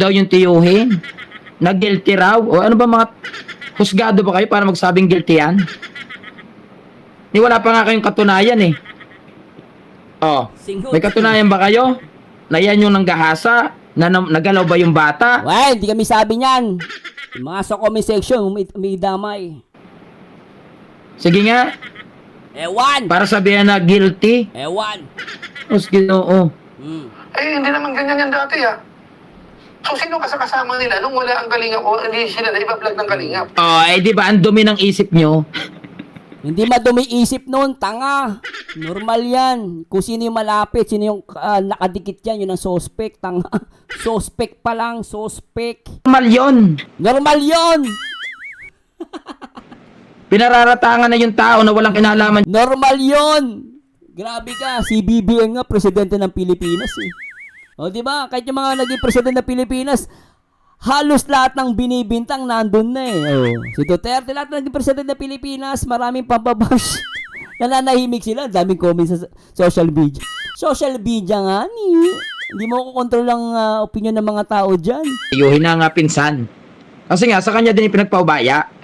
daw yung tiyuhin. Na guilty raw. O ano ba mga husgado ba kayo para magsabing guilty yan? Ni wala pa nga kayong katunayan eh. Oh, may katunayan ba kayo? Na yan yung nanggahasa? Na nagalaw ba yung bata? Well, hindi kami sabi niyan. Yung mga sa comment section, umidamay. Sige nga, Ewan! para sabihan na guilty. Ewan! Ginoo. Eh, hindi naman ganyan yan dati ah. So, sino kasama nila nung wala ang kalingap o hindi sila na iba-vlog ng kalingap? Oh, eh di ba ang dumi ng isip nyo? Hindi madumi isip nun, tanga. Normal yan. Kung sino yung malapit, sino yung nakadikit yan, yun ang suspect, tanga. Suspect pa lang, suspect. Normal yun. Normal yon. Pinararatangan na yung tao na walang kinalaman. Normal yon. Grabe ka, si BBM nga, presidente ng Pilipinas eh. O di ba? Kahit yung mga naging presidente ng Pilipinas, halos lahat ng binibintang nandun na eh. Oh. Si Duterte, lahat ng naging presidente ng Pilipinas, maraming pampabash. Nananahimik sila, daming comments sa social media. Social media nga ni. Hindi mo kukontrol ang opinion ng mga tao dyan. Tiyuhin na nga pinsan. Kasi nga, sa kanya din yung pinagpaubaya.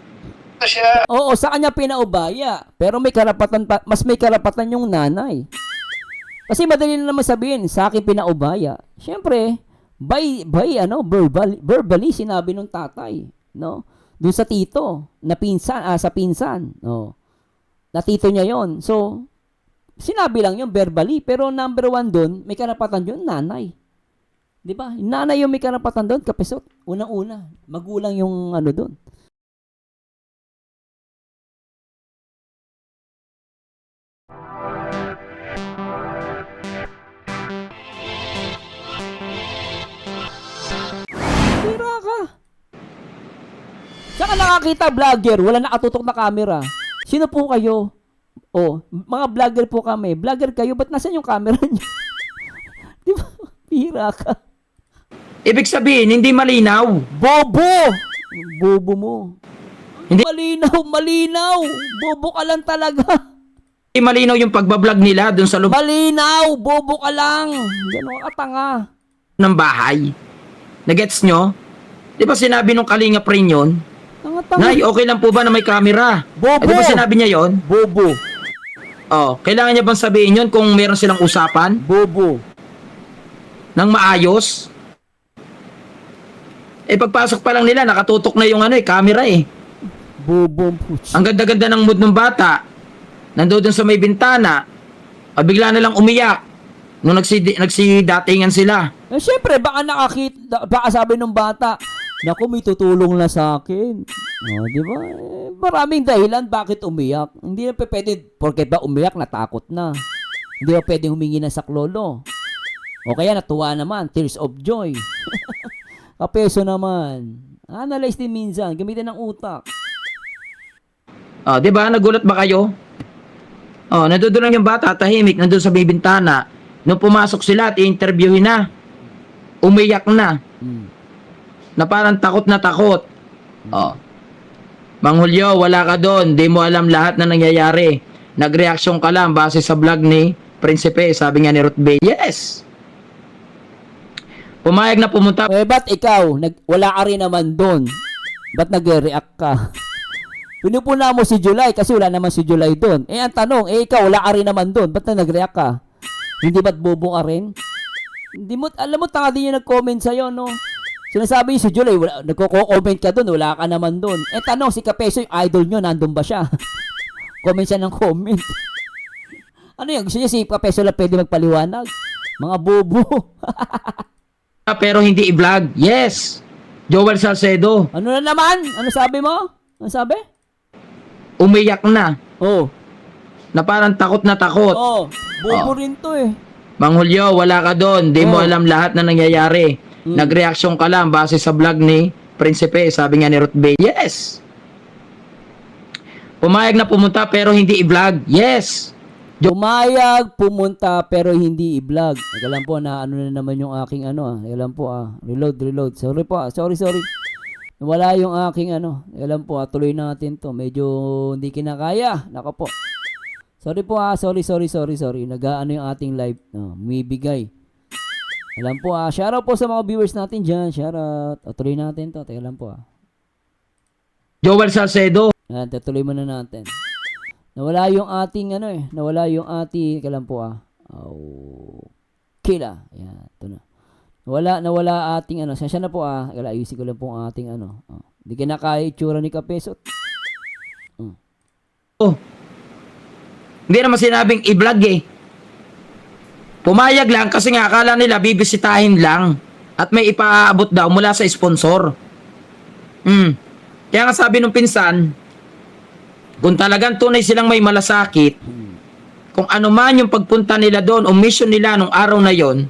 Ito siya. Oo, sa kanya pinaubaya. Pero may karapatan mas may karapatan yung nanay. Kasi madali na naman sabihin, sa akin pinaubaya. Siyempre, verbally sinabi nung tatay, no? Doon sa tito, na pinsan, sa pinsan, no? Na tito niya yon. So, sinabi lang yun verbally, pero number one doon, may karapatan yun, nanay. 'Di ba? Yung nanay yung may karapatan doon, kapesot. Unang-una, magulang yung ano doon. Tira ka. Saan ka nakakita vlogger? Wala nakatutok na camera. Sino po kayo? Oh, mga vlogger po kami. Vlogger kayo, ba't nasan yung camera niyo? Di ba? Tira ka. Ibig sabihin, hindi malinaw. Bobo! Bobo mo. Hindi- Malinaw. Bobo ka lang talaga. Hindi malinaw yung pagbablog nila dun sa loob Malinaw. Bobo ka lang. Gano'n ka tanga. ng bahay. Nagets nyo? Di ba sinabi nung Kalingap rin yun? Tanga-tanga. Nay, okay lang po ba na may camera? Bobo. Eh, di ba sinabi niya yon? Bobo. Oh, kailangan niya bang sabihin yun kung meron silang usapan Bobo. ng maayos? Eh, pagpasok pa lang nila, nakatutok na yung camera eh. Bobo. Ang ganda-ganda ng mood ng bata. Nandoon sa may bintana. Bigla na lang umiyak. Nung nagsidatingan sila. Eh, syempre, baka sabi ng bata, naku, may tutulong na sa akin. Oh, di ba? Eh, maraming dahilan bakit umiyak. Hindi na pwede, porket ba umiyak, natakot na. Hindi na pwede humingi ng saklolo. O kaya natuwa naman, tears of joy. Kapeso naman. Analyze din minsan, gamitin ng utak. Oh, 'di ba? Nagulat ba kayo? Oh, nandoon lang yung bata, tahimik, nandoon sa may bintana. Nung pumasok sila at i-interviewin na, umiyak na. Na parang takot na takot. Oh. Mang Julio, wala ka doon. Di mo alam lahat na nangyayari. Nagreaksyon ka lang base sa vlog ni Prinsipe, sabi nga ni Ruth Bay. Yes! Pumayag na pumunta. Eh, ba't ikaw, wala ka rin naman doon? Ba't nag-react ka? Pinupuna mo si July kasi wala naman si July doon. Eh, ang tanong, ikaw, wala ka rin naman doon. Ba't na nag-react ka? Hindi ba't bobo ka rin? Hindi mo, alam mo, tanga din yung nag-comment sa'yo, no? Sinasabi yung si July, nagko-comment ka doon, wala ka naman doon. Eh, tanong, si Kapeso, yung idol nyo, nandun ba siya? Comment siya ng comment. Ano yun? Gusto niya si Kapeso lang pwede magpaliwanag? Mga bobo. Pero hindi i-vlog. Yes! Joel Salcedo, Ano na naman? Ano sabi mo? Ano sabi? umiyak na. Oh. Na parang takot na takot. Oh, bobo rin to eh. Mang Julio, wala ka doon. Di mo Oh. alam lahat na nangyayari. Nagreaksyon ka lang base sa vlog ni Prinsipe, sabi nga ni Ruth Bay. Yes! Pumayag na pumunta pero hindi i-vlog. Yes! Pumayag, pumunta, pero hindi i-vlog. Teka lang po, na ano na naman yung aking Teka lang po Reload. Sorry po sorry. Wala yung aking Teka lang po tuloy natin to. Medyo hindi kinakaya. Nako po. Sorry po Sorry. Nag-aano yung ating live. Bumibigay. Alam po shoutout po sa mga viewers natin dyan. Shoutout. O, tuloy natin to. Teka lang po Joel Salcedo. Yan, tuloy muna natin. Nawala yung ating nawala yung ating, teka lang po Kila. Yan, ito na. Nawala ating sensya na po ayusin ko lang po ang ating Hindi kinakaya itsura ni Kapesot. Hindi naman sinabing i-vlog eh. Pumayag lang kasi nga akala nila bibisitahin lang at may ipaabot daw mula sa sponsor. Kaya nga sabi nung pinsan, kung talagang tunay silang may malasakit, kung ano man yung pagpunta nila doon o mission nila nung araw na yon,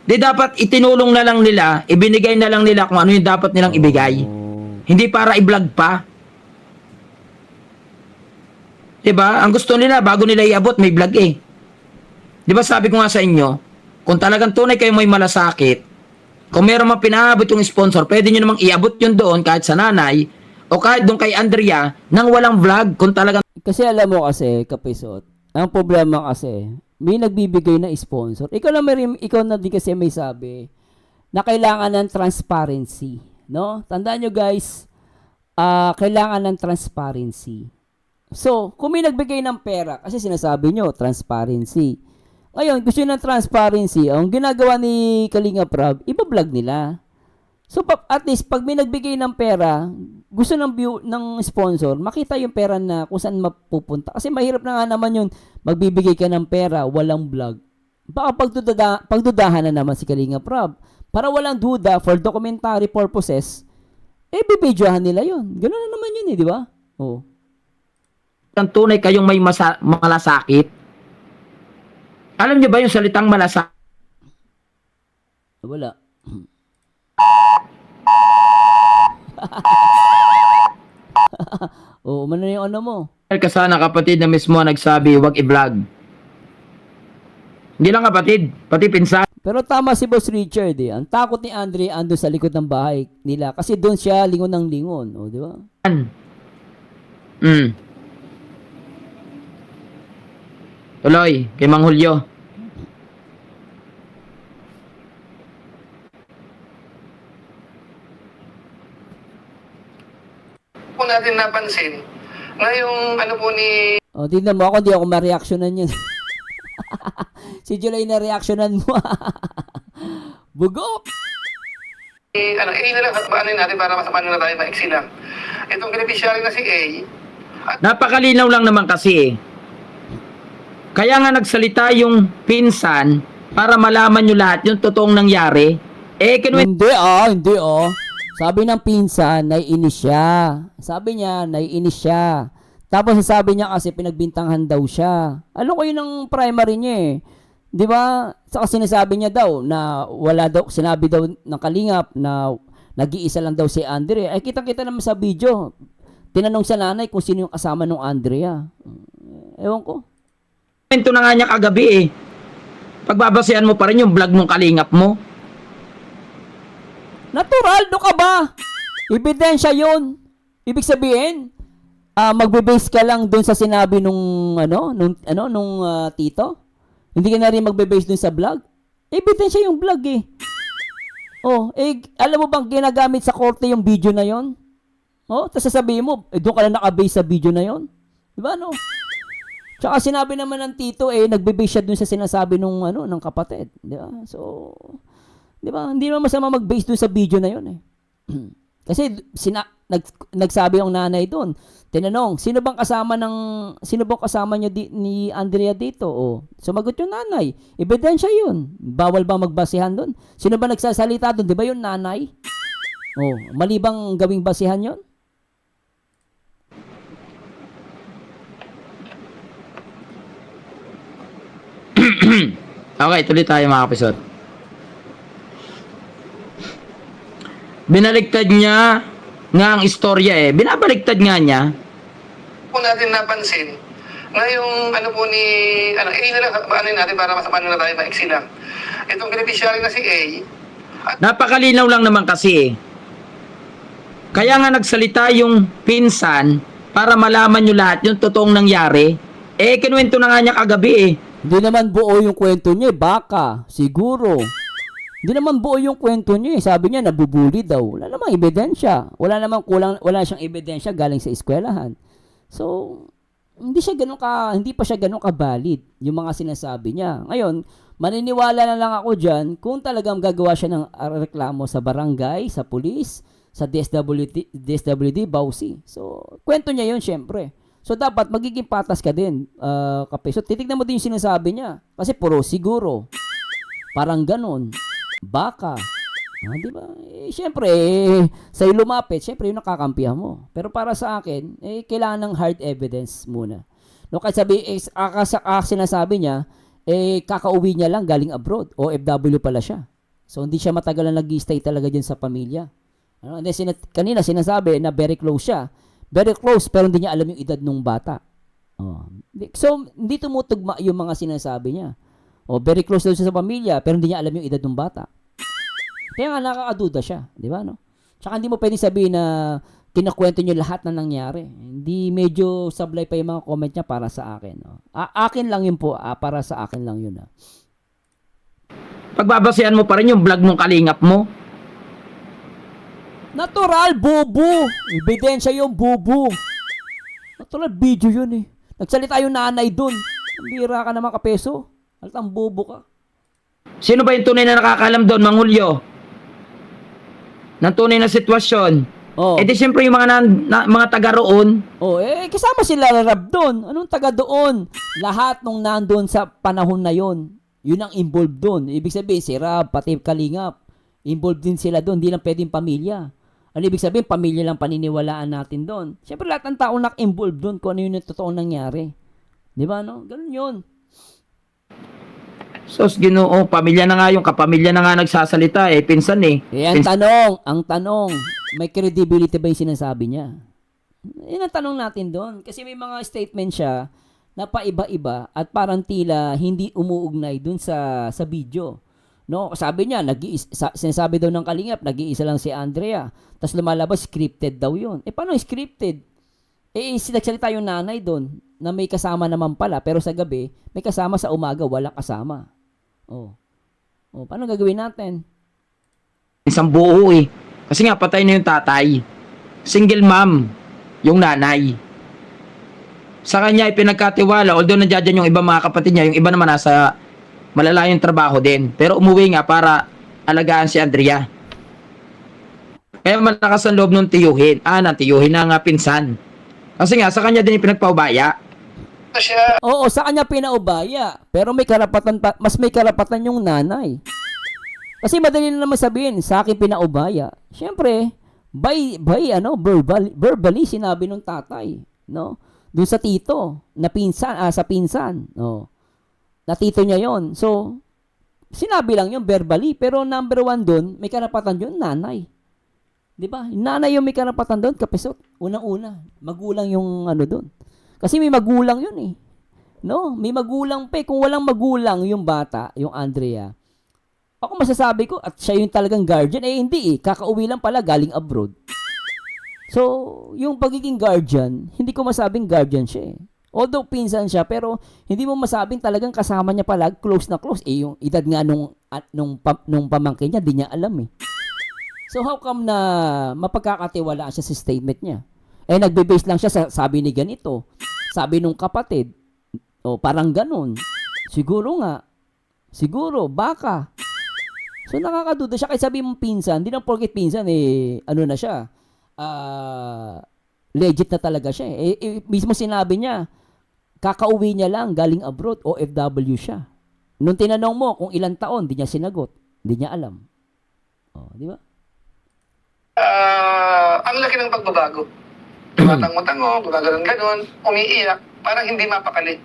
di dapat itinulong na lang nila, ibinigay na lang nila kung ano yung dapat nilang ibigay. Hindi para i-vlog pa. Diba? Ang gusto nila, bago nila iabot, may vlog eh. Diba sabi ko nga sa inyo, kung talagang tunay kayo may malasakit, kung meron mang pinaabot yung sponsor, pwede nyo namang iabot yun doon kahit sa nanay, o kahit doon kay Andrea, nang walang vlog, kung talagang Kasi alam mo kasi, Kapisot, ang problema kasi, may nagbibigay na sponsor. Ikaw na din kasi may sabi na kailangan ng transparency, no? Tandaan nyo guys, kailangan ng transparency. So, kung may nagbigay ng pera, kasi sinasabi nyo, transparency. Ngayon, gusto nyo ng transparency, ang ginagawa ni Kalinga Prab, iba-vlog nila. So, at least, pag may nagbigay ng pera, gusto ng sponsor, makita yung pera na kung saan mapupunta. Kasi mahirap na nga naman yun, magbibigay ka ng pera, walang vlog. Baka pagdudahan na naman si Kalinga Prab. Para walang duda, for documentary purposes, bibidyohan nila yun. Ganoon na naman yun di ba? Oo. tunay kayong may malasakit. Alam niyo ba yung salitang malasakit? Wala. Oo, umano yung mo. Kasana kapatid na mismo nagsabi, wag i-vlog. Hindi lang kapatid, pati pinsan. Pero tama si Boss Richard Ang takot ni Andre ando sa likod ng bahay nila kasi doon siya lingon ng lingon, di ba? Tuloy, kay Mang Julio. Po natin napansin na yung po ni O, tignan mo ako, hindi ako ma-reactionan yun. Si July na reactionan mo. Bugok! A na lang natin para masama na tayo maiksi lang. Itong beneficiary na si A, Napakalinaw lang naman kasi eh. Kaya nga nagsalita yung pinsan para malaman nyo lahat yung totoong nangyari. Hindi. Sabi ng pinsan, naiinis siya. Sabi niya, naiinis siya. Tapos sabi niya kasi pinagbintangan daw siya. Alam ko yun ang primary niya eh. Di ba? Saka sinasabi niya daw na wala daw, sinabi daw ng Kalingap na nag-iisa lang daw si Andrea. Ay kita-kita naman sa video. Tinanong sa nanay kung sino yung kasama ng Andrea. Ewan ko. Ito na nga niya kagabi eh. Pagbabasehan mo pa rin yung vlog ng Kalingap mo. Natural, do ka ba? Ebidensya yun. Ibig sabihin, magbe-base ka lang dun sa sinabi nung tito? Hindi ka na rin magbe-base dun sa vlog? Ebidensya yung vlog eh. Alam mo bang ginagamit sa korte yung video na yon? Tapos sasabihin mo, doon ka na naka-base sa video na yon? Diba no? Tsaka sinabi naman ng tito, nagbe-base siya dun sa sinasabi ng kapatid. Diba? So, diba? Hindi naman masama mag-base dun sa video na yon eh. Kasi nagsabi yung nanay doon. Tinanong, sino bang kasama niya ni Andrea dito? Sumagot yung nanay. Ebidensya yun. Bawal ba magbasehan doon? Sino ba nagsasalita doon? Di ba yung nanay? Mali bang gawing basehan yun? Okay, tuloy tayo mga kapisot. Binaligtad niya nga ang istorya eh. Binabaliktad nga niya. po natin napansin na yung po ni A na lang natin para masama na tayo maiksi lang. Itong beneficiary na si A, Napakalinaw lang naman kasi eh. Kaya nga nagsalita yung pinsan para malaman nyo lahat yung totoong nangyari. Kinuwento na nga niya kagabi eh. Hindi naman buo yung kwento niya, baka, siguro. Hindi naman buo yung kwento niya. Sabi niya, nabubuli daw. Wala namang ebidensya. Wala siyang ebidensya galing sa eskwelahan. So, hindi pa siya ganun ka-valid yung mga sinasabi niya. Ngayon, maniniwala na lang ako dyan kung talagang gagawa siya ng reklamo sa barangay, sa pulis, sa DSWD, Bausi. So, kwento niya yun, syempre. So, dapat magiging patas ka din, kape. So, titignan mo din yung sinasabi niya. Kasi puro siguro. Parang ganun. Baka. Di ba? Syempre, sa'yo lumapit, syempre yung nakakampihan mo. Pero para sa akin, kailangan ng hard evidence muna. No, kahit sinasabi niya, kakauwi niya lang galing abroad. OFW pala siya. So, hindi siya matagal na nag-stay talaga dyan sa pamilya. And then, kanina sinasabi na very close siya. Very close, pero hindi niya alam yung edad ng bata. So, hindi tumutugma yung mga sinasabi niya. Very close daw siya sa pamilya, pero hindi niya alam yung edad ng bata. Kaya nga nakakaduda siya, di ba, no? Tsaka hindi mo pwede sabihin na kinakwento niyo lahat na nangyari. Hindi medyo sablay pa yung mga comment niya para sa akin. No? Akin lang yun po, para sa akin lang yun. Pagbabasehan mo pa rin yung vlog ng kalingap mo. Natural, bubu. Ebidensya yung bubu. Natural, video yun eh. Nagsalita yung nanay dun. Bira ka naman kapeso. Altang bubu ka. Sino ba yung tunay na nakakalam doon, Mangulyo? Ng tunay na sitwasyon? Di siyempre yung mga taga roon. Kasama sila Rab doon. Anong taga doon? Lahat nung nandun sa panahon na yon, yun ang involved doon. Ibig sabihin, si Rab, pati Kalingap, involved din sila doon. Hindi lang pwedeng pamilya. Ano ibig sabihin? Pamilya lang paniniwalaan natin doon. Siyempre, lahat ng tao nak-involved doon kung ano yung totoong nangyari. Di ba, no? Ganun yun. Sos, Ginoo, pamilya na nga yung kapamilya na nga nagsasalita pinsan eh. Ang tanong, may credibility ba yung sinasabi niya? Yan ang tanong natin doon. Kasi may mga statement siya na paiba-iba at parang tila hindi umuugnay doon sa video. No, sabi niya, sinasabi daw ng Kalingap, nag-iisa lang si Andrea. Tapos lumalabas, scripted daw yun. Paano scripted? Sinagsalita yung nanay doon na may kasama naman pala, pero sa gabi, may kasama, sa umaga, walang kasama. Paano gagawin natin? Isang buo eh. Kasi nga, patay na yung tatay. Single mom, yung nanay. Sa kanya, ipinagkatiwala, although nandiyan dyan yung iba mga kapatid niya, yung iba naman nasa malalayong trabaho din. Pero umuwi nga para alagaan si Andrea. Kaya malakas ang loob ng tiyuhin. Ng tiyuhin na nga pinsan. Kasi nga, sa kanya din ipinagpaubaya. Oo, sa kanya pinaubaya. Pero mas may karapatan yung nanay. Kasi madali na naman sabihin, sa akin pinaubaya. Siyempre, verbally sinabi ng tatay, no? Doon sa tito, sa pinsan, no? Na tito niya yon. So, sinabi lang yun verbally, pero number one doon, may karapatan yun, nanay. Di ba? Nanay yung may karapatan doon, kapisot. Unang-una, magulang yung doon. Kasi may magulang yun eh. No? May magulang pa eh. Kung walang magulang yung bata, yung Andrea, ako masasabi ko, at siya yung talagang guardian, hindi eh. Kakauwi lang pala galing abroad. So, yung pagiging guardian, hindi ko masabing guardian siya eh. Although pinsan siya, pero hindi mo masabing talagang kasama niya pala, close na close. Yung edad nga nung pamangkin niya, di niya alam eh. So, how come na mapagkakatiwalaan siya sa statement niya? Nagbe-base lang siya sa sabi ni ganito. Sabi nung kapatid, parang ganun. Siguro nga. Siguro, baka. So, nakakaduda siya. Kaya sabi mong pinsan, hindi lang porket pinsan, na siya. Legit na talaga siya. Mismo sinabi niya, kakauwi niya lang, galing abroad, OFW siya. Nung tinanong mo kung ilang taon, di niya sinagot. Di niya alam. Di ba? Ang laki ng pagbabago. Tumatango-tango, gumagano'n-ganon, umiiyak, parang hindi mapakali.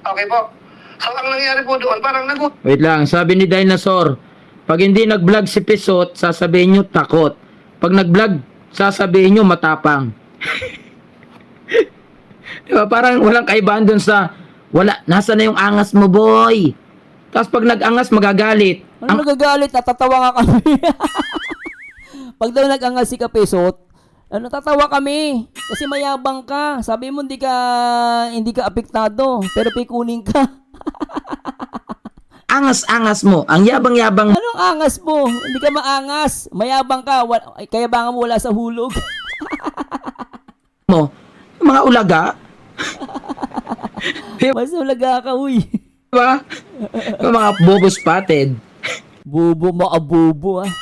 Okay po? So, ang nangyari po doon, parang Wait lang, sabi ni Dinosaur, pag hindi nag-vlog si Pisot, sasabihin nyo takot. Pag nag-vlog, sasabihin nyo matapang. Diba? Parang walang kaibahan dun sa, nasa na yung angas mo, boy? Tapos pag nag-angas, magagalit. Nagagalit? Natatawa nga kami. Pag daw nag-angas si Kapesot, tatawa kami. Kasi mayabang ka. Sabi mo, hindi ka apektado. Pero pikunin ka. Angas-angas mo. Ang yabang-yabang Anong angas mo? Hindi ka maangas. Mayabang ka. Kaya baka mo wala sa hulog. mo. Yung mga ulaga. Mas ulaga ka, uy. Diba? Yung mga bobo spotted. Bubo mo, abubo, ah.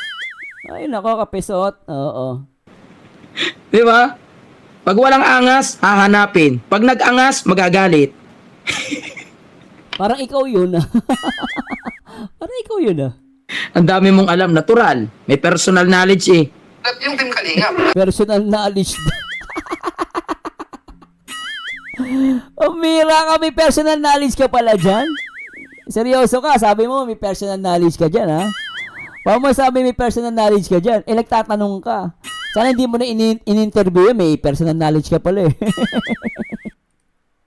Ay, nako, kapisot. Oo. Di ba? Pag walang angas, hahanapin. Pag nag-angas, magagalit. Parang ikaw yun, ah. Parang ikaw yun, ah. Ang dami mong alam, natural. May personal knowledge eh. At yung Team Kalingap, Personal knowledge. Umira ka, may personal knowledge ka pala dyan? Seryoso ka, sabi mo may personal knowledge ka dyan, ha? Paano mo sabi may personal knowledge ka dyan? Eh, nagtatanong ka. Sana hindi mo na in-interview, may personal knowledge ka pala, eh.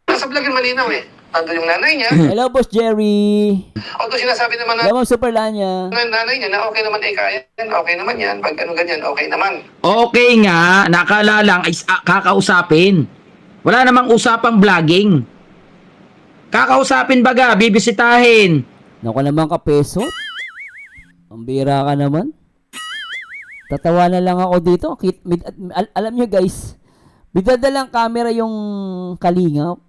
nasa vlog yung malinaw eh. Ando yung nanay niya. Hello, Boss Jerry. Although sinasabi naman na Hello, Superlanya. ng nanay niya na okay naman kaya yan, okay naman yan. Pag ano ganyan, okay naman. Okay nga, nakala lang ay kakausapin. Wala namang usapang vlogging. Kakausapin baga, bibisitahin. Naku naman ka, peso. Ang bira ka naman. Tatawa na lang ako dito. Alam nyo guys, bidadalang camera yung kalingap.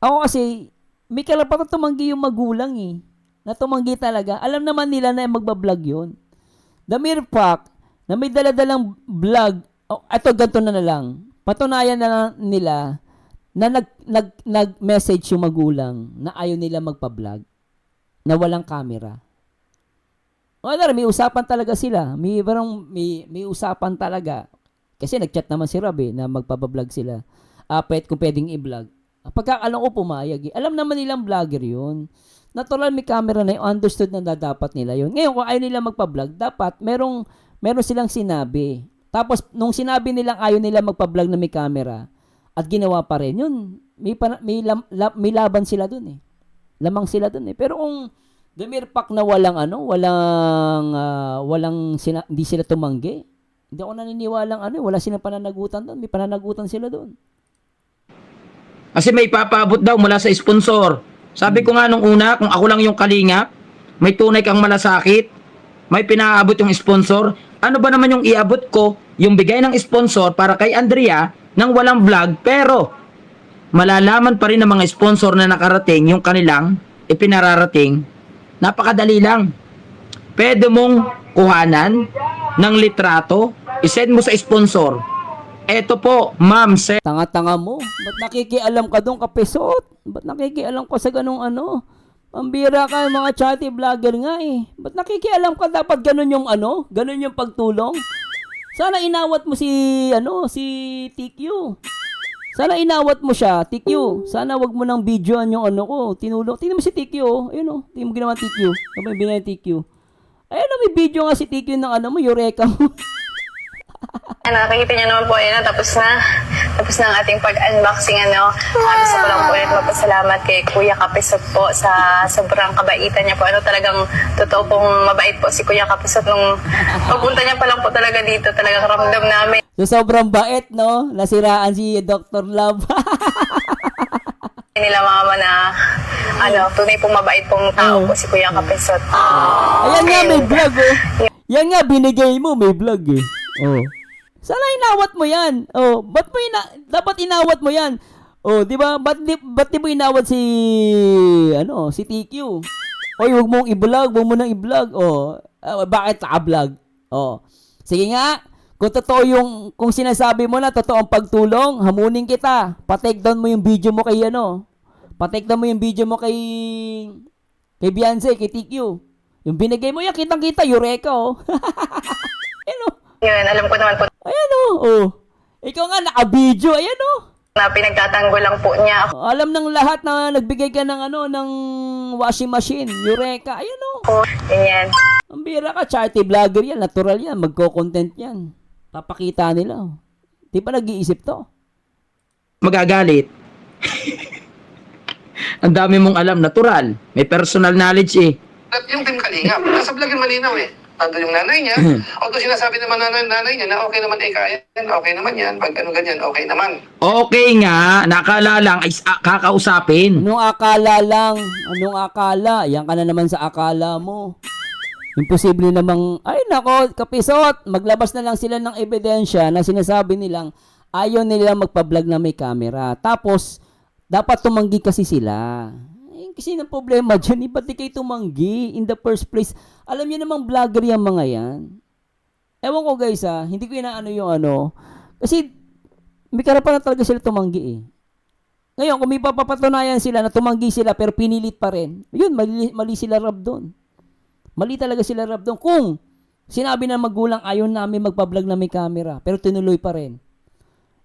Ako kasi, may karapatan tumanggi yung magulang eh. Na tumanggi talaga. Alam naman nila na magbablog yun. The mere fact na may daladalang vlog, eto ganito na lang. Patunayan na nila na nag-message yung magulang na ayaw nila magpa-vlog na walang camera. Wala, may usapan talaga sila. May usapan talaga. Kasi nag-chat naman si Rob eh, na magpa-vlog sila. Kung pwedeng i-vlog. Pagkakalang ko pumayag eh. Alam naman nilang vlogger yun. Natural may camera na yun. Understood na dapat nila yun. Ngayon, kung ayaw nila magpa-vlog, dapat meron silang sinabi. Tapos, nung sinabi nilang ayaw nila magpa-vlog na may camera, at ginawa pa rin, yun, may laban sila dun eh. Lamang sila dun eh. Pero kung the mere fact na hindi sila tumanggi, hindi ako naniniwalang wala silang pananagutan dun. May pananagutan sila dun. Kasi may papaabot daw mula sa sponsor. Sabi ko nga nung una, kung ako lang yung kalingap, may tunay kang malasakit, may pinaabot yung sponsor, ano ba naman yung iabot ko, yung bigay ng sponsor para kay Andrea, nang walang vlog, pero malalaman pa rin ng mga sponsor na nakarating yung kanilang ipinararating. Napakadali lang. Pwede mong kuhanan ng litrato, isend mo sa sponsor. Eto po, ma'am, sir. Tanga-tanga mo. Ba't nakikialam ka doon, kapisot? Ba't nakikialam ka sa ganung Pambira ka, mga chatty vlogger nga eh. Ba't nakikialam ka dapat ganun yung ganun yung pagtulong? Sana inawat mo si TQ. Sana inawat mo siya, TQ. Sana wag mo nang videoan yung ko, tinulong. Tingnan mo si TQ, ayun tingnan mo ginawa TQ. Ano ba binay TQ? Ayun may video nga si TQ ng mo, Eureka mo. Nakikita niyo naman po, tapos na ang ating pag-unboxing, gusto ko lang po ulit magpasalamat kay Kuya Kapisot po sa sobrang kabaitan niya po. Talagang totoo pong mabait po si Kuya Kapisot. Nung pagpunta niya pa lang po talaga dito, talagang ramdam namin. So, sobrang bait, no? Nasiraan si Dr. Love. Nila mama na, tunay pong mabait pong tao po si Kuya Kapisot. Ayan nga, may vlog, Yan nga, binigay mo, may vlog, eh. Oh. Sana inawat mo yan. Oh, dapat inawat mo yan. Oh, di ba? Ba't di mo inawat si TQ? Oy, wag mong i-vlog, wag mo nang i-vlog. Oh, bakit naka-vlog? Oh. Sige nga, kung sinasabi mo na totoo ang pagtulong, hamunin kita. Pa-take down mo yung video mo kay Pa-take down mo yung video mo kay Beyonce, kay TQ. Yung binigay mo yan, kitang-kita, Eureka, oh. Yun, alam ko naman po Ayan Ikaw nga, naka-video. Ayan na pinagtatanggol lang po niya ako. Alam ng lahat na nagbigay ka ng washing machine. Eureka. Ayan Ganyan. Ang bira ka, charity vlogger yan. Natural yan. Magko-content yan. Papakita nila. Di pa nag-iisip to? Magagalit. Ang dami mong alam, natural. May personal knowledge eh. At yung Team Kalingap, nasa vlog yung malinaw eh. Nandun yung nanay niya. Although sinasabi naman nanay niya na okay naman kaya yan, okay naman yan. Pag ano ganyan, okay naman. Okay nga, nakala lang ay kakausapin. Anong akala lang? Anong akala? Yan ka na naman sa akala mo. Imposible namang, ay nako, kapisot, maglabas na lang sila ng ebidensya na sinasabi nilang ayaw nila magpa-vlog na may camera. Tapos, dapat tumanggi kasi sila. Kasi ng problema dyan, ba't di kayo tumanggi in the first place? Alam niyo namang vlogger yung mga yan. Ewan ko guys hindi ko inaano yung ano. Kasi may karapatan talaga sila tumanggi eh. Ngayon, kung may papapatunayan sila na tumanggi sila pero pinilit pa rin, yun, mali sila Rab doon. Mali talaga sila Rab doon. Kung sinabi ng magulang ayaw namin magpa-vlog na may camera pero tinuloy pa rin.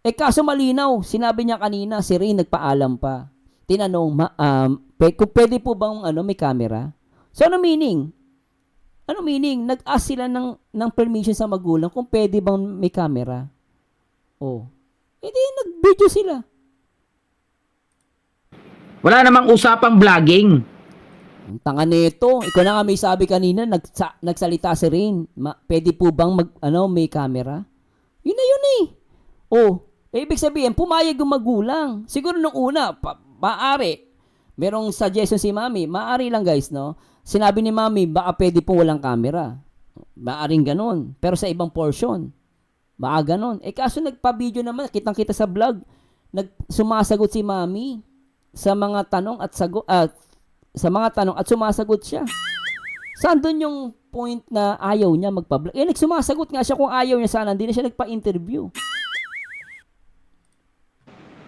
Kaso malinaw, sinabi niya kanina, si Ray nagpaalam pa. Tinanong, kung pwede po bang may camera? So, ano meaning? Ano meaning? Nag-ask sila ng permission sa magulang kung pwede bang may camera. Oh. Hindi, nag-video sila. Wala namang usapang vlogging. Ang tanga nito. Ikaw na nga may sabi kanina, nagsalita si Rain. Pwede po bang may camera? Yun na yun eh. Oh. Ibig sabihin, pumayag yung magulang. Siguro nung una, maaari. Merong suggestion si Mami. Maaari lang guys, no? Sinabi ni Mami, baka pwede po walang camera. Maaring ganun. Pero sa ibang portion. Baka ganun. Kaso nagpa-video naman, kitang-kita sa vlog. Sumasagot si Mami sa mga tanong at sumasagot siya. Saan dun yung point na ayaw niya magpa-vlog? Nagsumasagot nga siya kung ayaw niya sana. Hindi na siya nagpa-interview.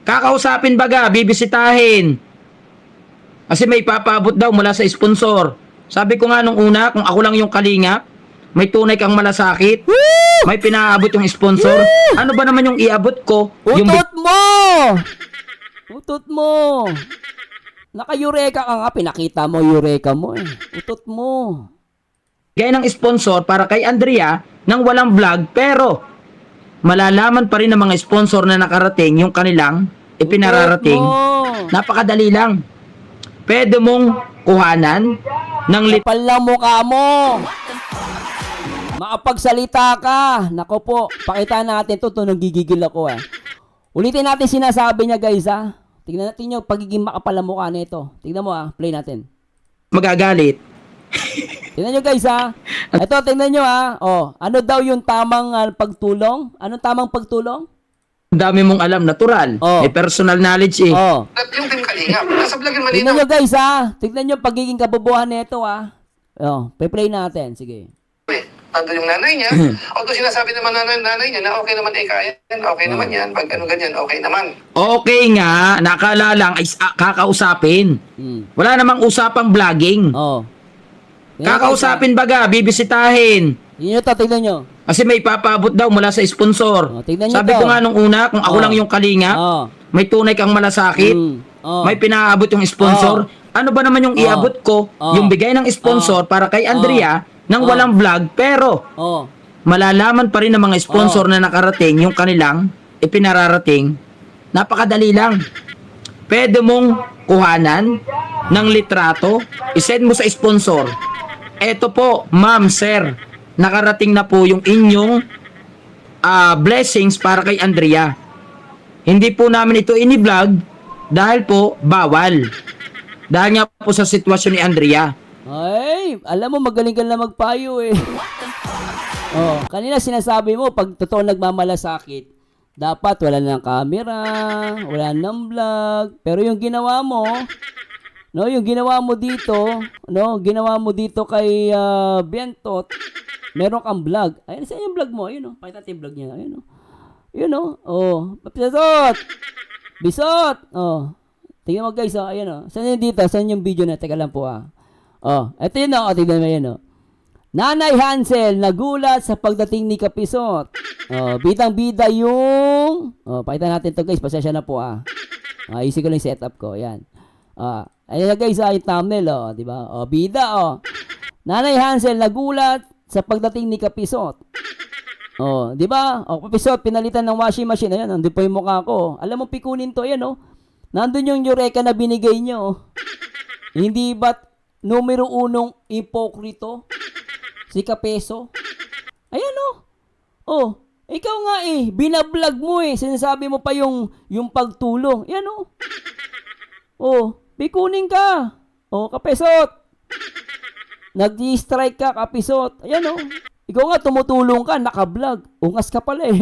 Kakausapin baga, bibisitahin. Kasi may papabot daw mula sa sponsor. Sabi ko nga nung una, kung ako lang yung kalingap, may tunay kang malasakit, may pinaabot yung sponsor. Ano ba naman yung iabot ko? Utot mo! Utot mo! Naka-eureka ka nga, pinakita mo eureka mo eh. Utot mo. Gaya ng sponsor para kay Andrea nang walang vlog, pero malalaman pa rin ng mga sponsor na nakarating yung kanilang ipinararating. Utot mo. Napakadali lang. Pwede mong kuhanan ng Kapal lang mukha mo. Maapagsalita ka. Nako po, pakita natin to nagigigil ako eh. Ulitin natin sinasabi niya guys Tignan natin yung pagiging makapal ang mukha nito. Tignan mo play natin. magagalit. Tignan nyo guys Ito, tignan nyo Oh, ano daw yung tamang pagtulong? Anong tamang pagtulong? Ang dami mong alam, natural. Oh. May personal knowledge eh. Oh. At yung team kalingap, nasa vlog yung Tignan malinaw. nyo guys Tignan nyo pagiging kabubuhan nito Oh, play natin. Sige. Nandun yung nanay niya. Although sinasabi naman nanay niya na okay naman kaya yan, okay naman yan. Pag ano ganyan, okay naman. Okay nga, nakala lang ay kakausapin. Wala namang usapang vlogging. Oh. Kakausapin baga, bibisitahin. Yun nyo to, tignan nyo. Kasi may papabot daw mula sa sponsor. Oh, tignan nyo Sabi to. ko nga nung una, kung ako lang yung kalingap, Oh. may tunay kang malasakit, Oh. may pinaabot yung sponsor. Ano ba naman yung iabot ko? Yung bigay ng sponsor para kay Andrea nang walang vlog, pero Oh. malalaman pa rin ng mga sponsor na nakarating yung kanilang ipinararating. Napakadali lang. Pwede mong kuhanan ng litrato, isend mo sa sponsor. Eto po, ma'am, sir, nakarating na po yung inyong blessings para kay Andrea. Hindi po namin ito ini-vlog dahil po bawal. Dahil nga po sa sitwasyon ni Andrea. Ay, alam mo magaling ka na magpayo eh. Oh, kanina sinasabi mo pag totoo nagmamalasakit, dapat wala nang camera, wala nang vlog. Pero yung ginawa mo, yung ginawa mo dito kay Bentot, meron kang vlog. Ayun, saan yung vlog mo? Ayun pakita natin yung vlog niya. Ayun Bisot. Oh. Tingnan mo guys, ayun Saan yung dito? Saan yung video na? Teka lang po ito yun tignan mo yun Nanay Hansel nagulat sa pagdating ni Kapisot. Bidang-bida yung pakita natin to guys, pasensya na po easy ko lang yung setup ko, yan. Ayun na guys, yung thumbnail di ba? Bida Nanay Hansel nagulat sa pagdating ni Kapisot. Di ba? Kapisot pinalitan ng washing machine. Ayan, nandun pa yung mukha ko. Alam mo pikunin to, ayan nandun yung eureka na binigay nyo. Hindi ba't numero 1 ipokrito? Si Kapeso. Ayan oh. Oh, ikaw nga eh, binablog mo eh. Sinasabi mo pa yung pagtulong. Yan oh. Oh, bikunin ka. Oh, Kapesot. Nag-strike ka, Kapisot. Ayan oh. Ikaw nga tumutulong ka, naka-vlog. Ungas ka pala eh.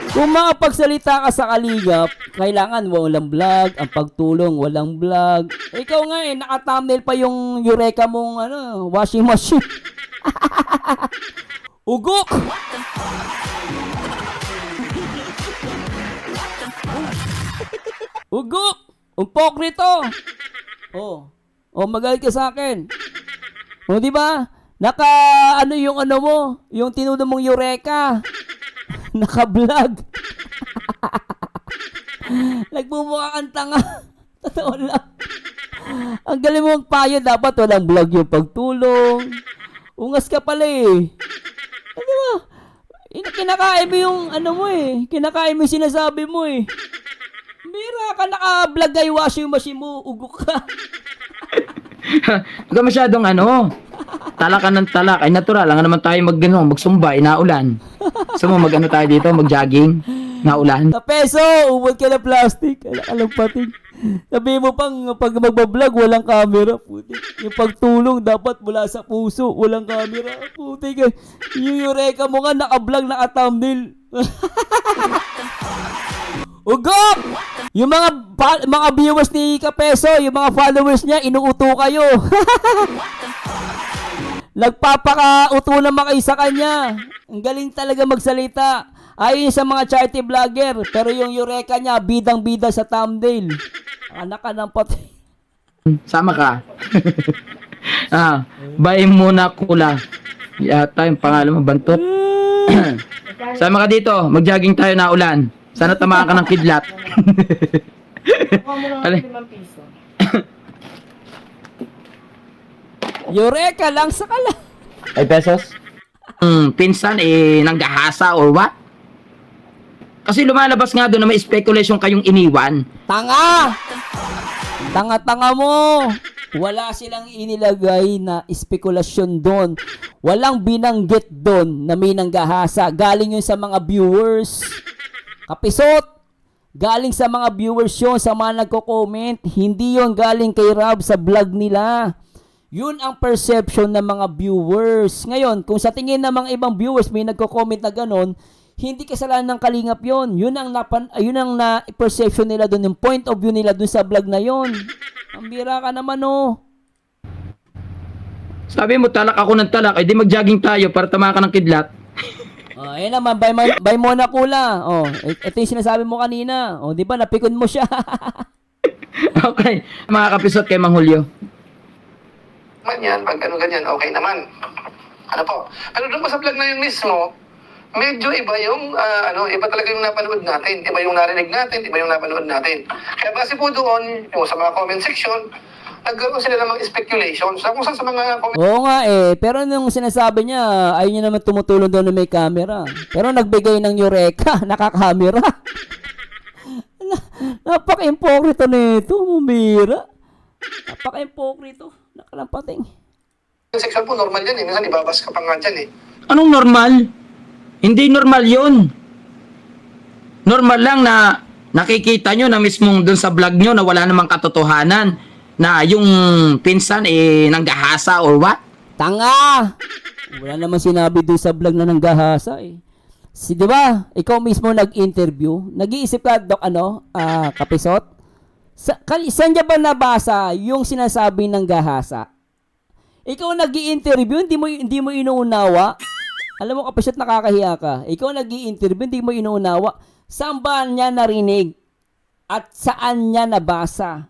Kung makapagsalita ka sa Kalingap, kailangan walang vlog, ang pagtulong walang vlog. Ikaw nga eh, naka-thumbnail pa yung Eureka mong washing machine. Ugok! Ugok! Umpok nito! Oh. Oh, magalit ka sa akin. Oh, di ba? Yung mo, yung tinudo mong Eureka. Naka-vlog. Nagmumukha kang tanga. Totoo lang. Ang galing mo magpayo, dapat walang vlog yung pagtulong. Ungas ka pala eh. Di ba? Kinakain mo yung mo eh. Kinakain mo yung sinasabi mo eh. Mira ka, naka-vlog ay washing machine mo. Ugok ka. Huwag ka masyadong talak ka ng talak. Ay natural lang naman tayo magsumba, inaulan. So mag tayo dito, mag-jogging, naulan. Kapeso, umod ka na plastic. Alam pating. Sabi mo pang pag magbablog, walang camera. Putik. Yung pagtulong dapat mula sa puso, walang camera. Putik. Yung Eureka mo nga, naka-vlog, naka-thumbnail. Ugok! Yung mga viewers ni Kapeso, yung mga followers niya, inuuto kayo. Nagpapaka-uto naman kayo sa kanya. Ang galing talaga magsalita. Ayon sa mga charity vlogger, pero yung Eureka niya, bidang-bida sa thumbnail. Anak ka ng pati. Sama ka. Bay muna kula. Yata yung pangalan mo, Bantot. Sama ka dito, mag-jogging tayo na ulan. Sana tamaan ka ng kidlat. Eureka lang sa kala. Ay pesos? Pinsan nanggahasa or what? Kasi lumalabas nga doon na may speculation kayong iniwan. Tanga! Tanga-tanga mo! Wala silang inilagay na espekulasyon doon. Walang binanggit doon na may nanggahasa. Galing yun sa mga viewers. Kapisot! Galing sa mga viewers yun, sa mga nagko-comment. Hindi yun galing kay Rob sa vlog nila. Yun ang perception ng mga viewers. Ngayon, kung sa tingin ng mga ibang viewers may nagko-comment na ganon, hindi kasalanan ng Kalingap yun. Yun ang perception nila doon, yung point of view nila doon sa vlog na yun. Ang bira ka naman oh. Sabi mo talak ako ng talak, di mag-jogging tayo para tamaan ka ng kidlat. Oh, ayun naman, by Mona Kula. Oh, ito yung sinasabi mo kanina. Oh, di ba napikon mo siya? Okay, mga kapisot kay Mang Julio. Man yan, pag ganyan, okay naman. Ano po? Pero doon pa sa vlog na yun mismo, medyo iba yung, iba talaga yung napanood natin. Iba yung narinig natin, iba yung napanood natin. Kaya base po doon, yung sa mga comment section, nagkaroon sila ng mga speculation. So kung saan sa mga comment Oo nga eh, pero nung sinasabi niya, ayun niya naman tumutulong doon na may camera. Pero nagbigay ng Eureka, nakakamera. Napaka-impokrito nito, Mumira. Napaka-impokrito. Nakalampating. section po, normal yan eh. Minsan ibabas ka pa nga dyan eh. Anong normal? Hindi normal yun. Normal lang na nakikita nyo na mismong dun sa vlog nyo na wala namang katotohanan na yung pinsan nanggahasa or what? Tanga! Wala naman sinabi doon sa vlog na nanggahasa eh. Di ba? Ikaw mismo nag-interview. Nag-iisip ka, Kapisot? Saan niya ba nabasa yung sinasabi ng gahasa? Ikaw nag-i-interview, hindi mo inuunawa. Alam mo, Kapisot, nakakahiya ka. Ikaw nag-i-interview, hindi mo inuunawa. Saan ba niya narinig? At saan niya nabasa?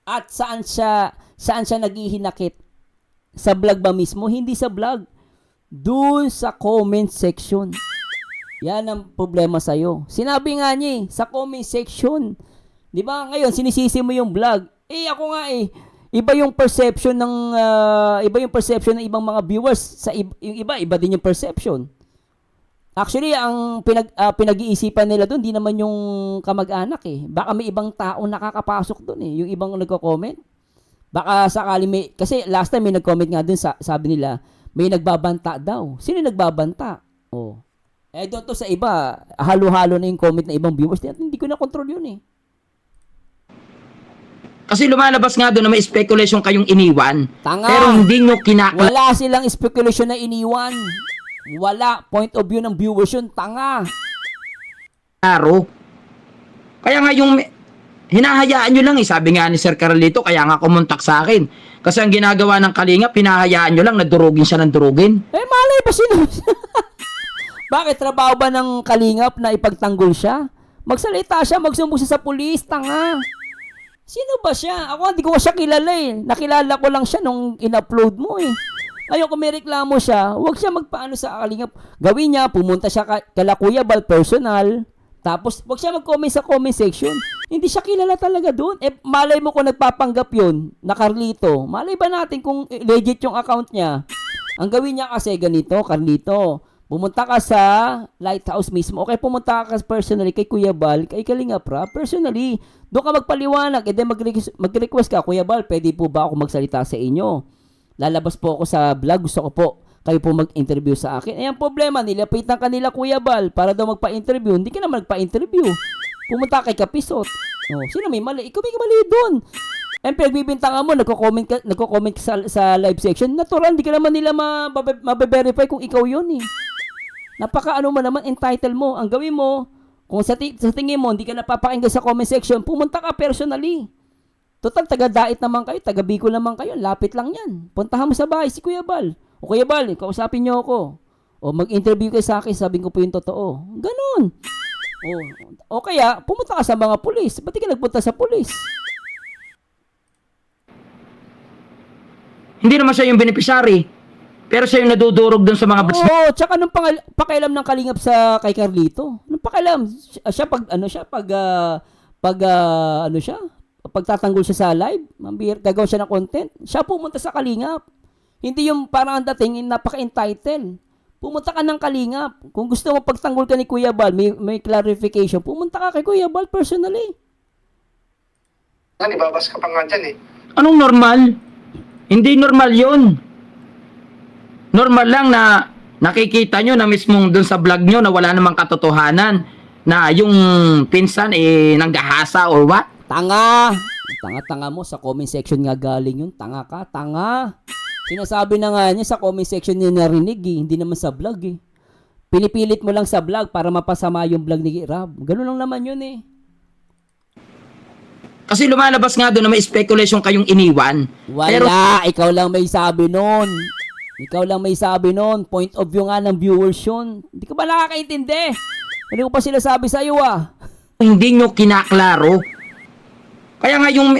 At saan siya naghihinakit? Sa vlog ba mismo? Hindi sa vlog. Doon sa comment section. Yan ang problema sa'yo. Sinabi nga niya sa comment section. Di ba? Ngayon, sinisisi mo yung vlog. Ako nga iba yung perception ng ibang mga viewers. Yung iba din yung perception. Actually, ang pinag-iisipan nila doon, di naman yung kamag-anak eh. Baka may ibang tao nakakapasok doon eh. Yung ibang nagko-comment. Baka sakali may, kasi last time may nag-comment nga dun, sabi nila, may nagbabanta daw. Sino yung nagbabanta? Oh. Eh, doon to sa iba, halo-halo na yung comment ng ibang viewers. Hindi ko na control yun eh. Kasi lumalabas nga doon na may speculation kayong iniwan. Tanga. Pero hindi nyo kinakla. Wala silang speculation na iniwan. Wala. Point of view ng viewers yun. Tanga. Klaro. Kaya nga yung hinahayaan nyo lang eh. Sabi nga ni Sir Carlito, kaya nga kumontak sa akin. Kasi ang ginagawa ng Kalingap, pinahayaan nyo lang na durugin siya ng durugin. Eh, malay ba sino? Bakit trabaho ba ng Kalingap na ipagtanggol siya? Magsalita siya, magsumbong siya sa pulis. Tanga. Sino ba siya? Ako hindi ko siya kilala eh. Nakilala ko lang siya nung in-upload mo eh. Ngayon kung may reklamo siya, huwag siya magpaano sa Kalingap. Gawin niya, pumunta siya kala Kuya Bal personal. Tapos, huwag siya mag-comment sa comment section. Hindi siya kilala talaga doon. Eh, malay mo kung nagpapanggap yun na Carlito. Malay ba natin kung legit yung account niya? Ang gawin niya kasi ganito, Carlito. Pumunta ka sa Lighthouse mismo. Okay, pumunta ka personally kay Kuya Bal, kay Kalingap Rap, personally. Doon ka magpaliwanag. E then mag-request ka, Kuya Bal, pwede po ba ako magsalita sa inyo? Lalabas po ako sa vlog. Gusto ko po kayo po mag-interview sa akin. Eh, ang problema, nilapitan ka nila Kuya Bal para daw magpa-interview. Hindi ka naman nagpa-interview. Pumunta kay Kapisot. Oh, sino may mali? Ikaw may mali doon. And pinagbibintangan mo, nagko-comment ka sa live section. Natural, hindi ka naman nila mabe-verify kung ikaw yun eh. Napaka-ano mo naman, entitle mo. Ang gawin mo, kung sa tingin mo, hindi ka napapakinggan sa comment section, pumunta ka personally. Total, taga-dait naman kayo, taga-Bicol naman kayo, lapit lang yan. Puntahan mo sa bahay si Kuya Bal. O Kuya Bal, kausapin niyo ako. O mag-interview kayo sa akin, sabihin ko po yung totoo. Ganon. O kaya, pumunta ka sa mga pulis. Ba't di ka nagpunta sa pulis? Hindi naman siya yung beneficiary. Pero siya yung nadudurog doon sa mga bats. Oo, tsaka nung pakialam ng Kalingap sa kay Carlito. Nung pakialam, siya pagtatanggol siya sa live, gagawa siya ng content, siya pumunta sa Kalingap. Hindi yung parang ang dating, napaka-entitled. Pumunta ka ng Kalingap. Kung gusto mo pagtanggol ka ni Kuya Bal, may clarification, pumunta ka kay Kuya Bal personally. Ibabas ka pa nga dyan eh. Anong normal? Hindi normal yun. Normal lang na nakikita nyo na mismong dun sa vlog nyo na wala namang katotohanan na yung pinsan nanggahasa or what? Tanga! Tanga-tanga mo, sa comment section nga galing yun. Tanga ka, tanga. Sinasabi na nga niya sa comment section niya narinig eh, hindi naman sa vlog eh. Pinipilit mo lang sa vlog para mapasama yung vlog ni Rab. Ganun lang naman yun eh. Kasi lumalabas nga doon na may speculation kayong iniwan. Wala, Pero ikaw lang may sabi nun. Ikaw lang may sabi nun. Point of view nga ng viewers yun. Hindi ka ba nakakaintindi? Hindi ko pa sila sabi sa'yo ah. hindi nyo kinaklaro. Kaya nga yung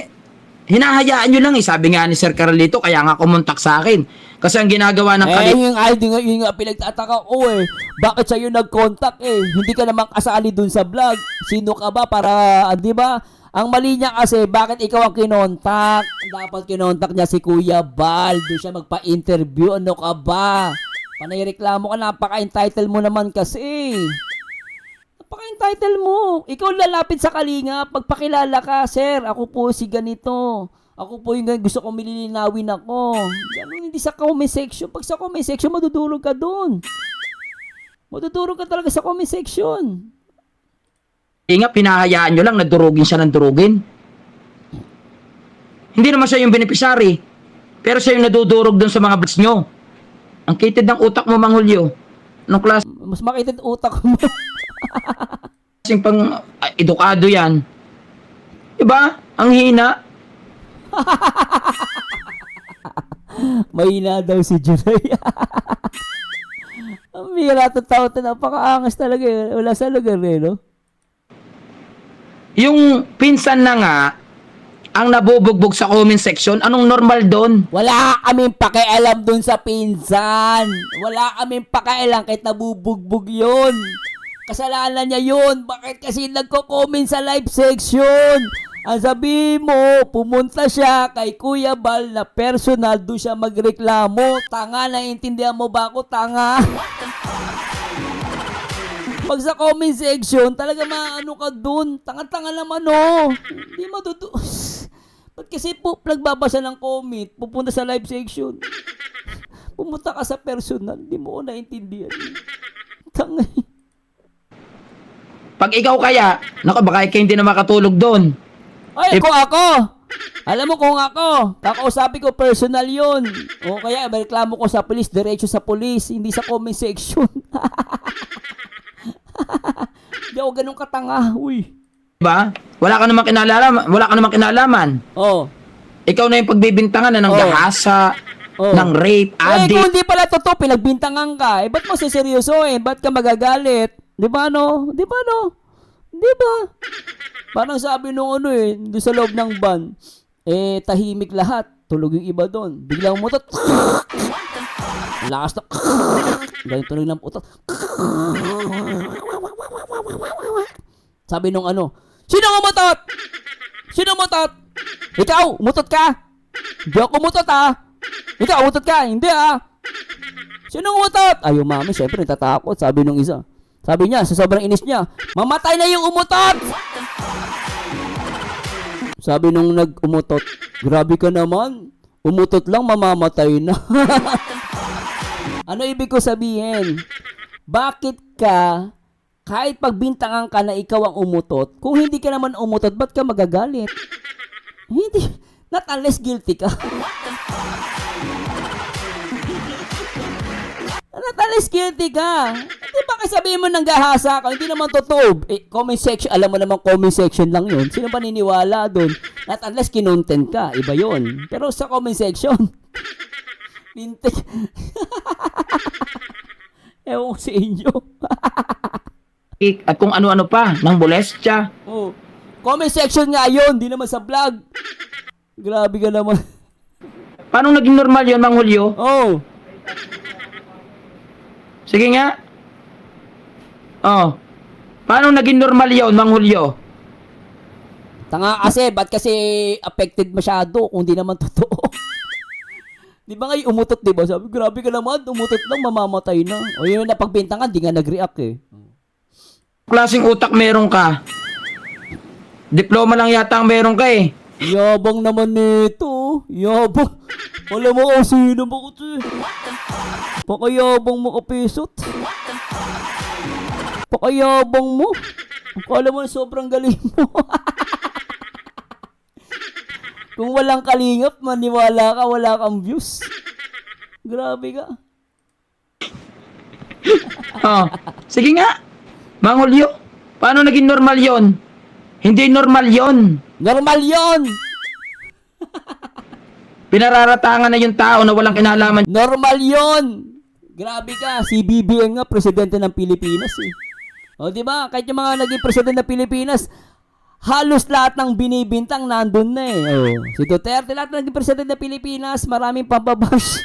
hinahayaan nyo lang eh. Sabi nga ni Sir Carlito, kaya nga kumontak sa akin. Kasi ang ginagawa ng Yung nga pinagtataka ko eh. Bakit sa'yo nag-contact eh? Hindi ka naman kasali dun sa vlog. Sino ka ba para, di ba? Ang mali niya kasi, bakit ikaw ang kinontak? Dapat kinontak niya si Kuya Bal. Doon siya magpa-interview. Ano ka ba? Panay-reklamo ka, napaka-entitled mo naman kasi. Napaka-entitled mo. Ikaw lalapit sa Kalingap. Pagpakilala ka, sir, ako po si ganito. Ako po yung gusto kong mililinawin ako. Ganun, hindi sa comment section. Pag sa comment section, madudurog ka doon. Madudurog ka talaga sa comment section. nga, pinahayaan nyo lang na durugin siya ng durugin. Hindi naman siya yung beneficiary. Pero siya yung nadudurog doon sa mga bats nyo. Ang kitid ng utak mo, Mang Julio. Anong klase? Mas makitid utak mo. Kasing pang edukado yan. Diba? Ang hina. Mahina daw si July. Ang mira ng tao, napakaangas talaga eh. Wala sa lugar eh, no? Yung pinsan na nga, ang nabubugbog sa comment section, anong normal doon? Wala kaming pakialam dun sa pinsan. Wala kaming pakialam kahit nabubugbog yun. Kasalanan niya yun. Bakit kasi nagko-comment sa live section? Ang sabi mo, pumunta siya kay Kuya Bal na personal, doon siya magreklamo. Tanga, naiintindihan mo ba ako? Tanga. Pag sa comment section, talaga maano ka dun. Tanga-tanga naman oh. Hindi Ba't kasi po nagbabasa ng comment, pupunta sa live section. Pumunta ka sa personal, di mo ko naintindihan. Tangay. Pag ikaw kaya, naku, baka ikaw hindi na makatulog doon. Ay, kung ako! Alam mo kung ako, kakausapin ko personal yun. O kaya, may reklamo ko sa police, diretso sa police, hindi sa comment section. Hindi ako ganun katanga, uy. Diba? Wala ka namang kinalaman. Oh. Ikaw na yung pagbibintangan na ng Oh. gahasa, Oh. ng rape, Eh, kung addict. hindi pala totoo, pinagbintangan ka, ba't mo siseryosoin? Ba't ka magagalit? Di ba, no? Di ba, no? Di ba? Parang sabi nung doon sa loob ng van, tahimik lahat. Tulog yung iba doon. Biglang umutot. Lakas na. Ganyan tunog ng utot. Sabi nung sino umutot? Sino umutot? Ikaw, umutot ka? Hindi ako umutot, Ikaw, umutot ka? Hindi, Sino umutot? Ay, yung mami, syempre, natatakot. Sabi nung isa. Sabi niya, sa sobrang inis niya, mamatay na yung umutot! Sabi nung nag-umutot, grabe ka naman. Umutot lang, mamamatay na. Ano ibig ko sabihin? Bakit ka, kahit pagbintangan ka na ikaw ang umutot, kung hindi ka naman umutot, ba't ka magagalit? Hindi, not unless guilty ka. Not unless guilty ka. Di ba kasabihin mo nang gahasa ka? Hindi naman totoo. Comment section, alam mo naman comment section lang yun. Sino pa niniwala doon? Not unless kinontent ka. Iba yun. Pero sa comment section, lintik. Ewan ko sa inyo. At kung ano-ano pa, ng molestya. Oh. Comment section nga yun. Di naman sa vlog. Grabe ka naman. Paano naging normal yun, Mang Julio? Oh. Sige nga. Oh. Paano naging normal yun, Mang Julio? Tanga kasi, ba't kasi affected masyado kung di naman totoo? Di ba nga yung umutot, di ba? Sabi, grabe ka naman, umutot lang, mamamatay na. O yun na pagbintangan, di nga nag-react eh. Klaseng utak meron ka. Diploma lang yata ang meron ka eh. Yabang naman nito. Yabang. Alam mo kung sino ba ko to eh. Pakayabang mo kapisot. Pakayabang mo. Akala mo sobrang galing mo. Kung walang kalingap, maniwala ka, wala kang views. Grabe ka. Oh. Sige nga. Mang Julio, paano naging normal yon? Hindi normal yon. Normal yon. Pinararatangan na yung tao na walang kinalaman. Normal yon. Grabe ka, si BBM nga, presidente ng Pilipinas eh. O di ba? Kahit yung mga naging presidente ng Pilipinas, halos lahat ng binibintang nandun na eh. Oh. Si Duterte, lahat ng naging presidente ng Pilipinas, maraming pampabash.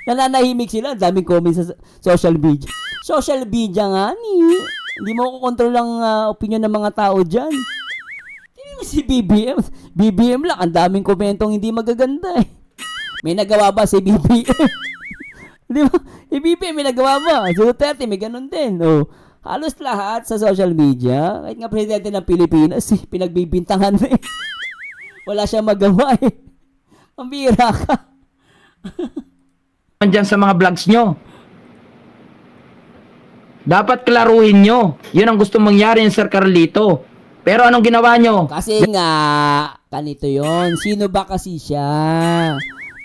Nananahimik sila, daming comments sa social media. Social media nga ni. Hindi mo ko kontrol ang opinion ng mga tao dyan. Hindi mo si BBM. BBM lang, ang daming komentong hindi magaganda eh. May nagawa ba si BBM? Di ba? Si BBM may nagawa ba? Si Duterte may ganun din. Oh. Halos lahat sa social media, kahit nga presidente ng Pilipinas, pinagbibintangan na eh. Wala siyang magawa eh. Pambira ka. Diyan sa mga vlogs nyo. Dapat klaruhin nyo. Yun ang gusto mangyari ng Sir Carlito. Pero anong ginawa nyo? Kasi nga, ganito yon. Sino ba kasi siya?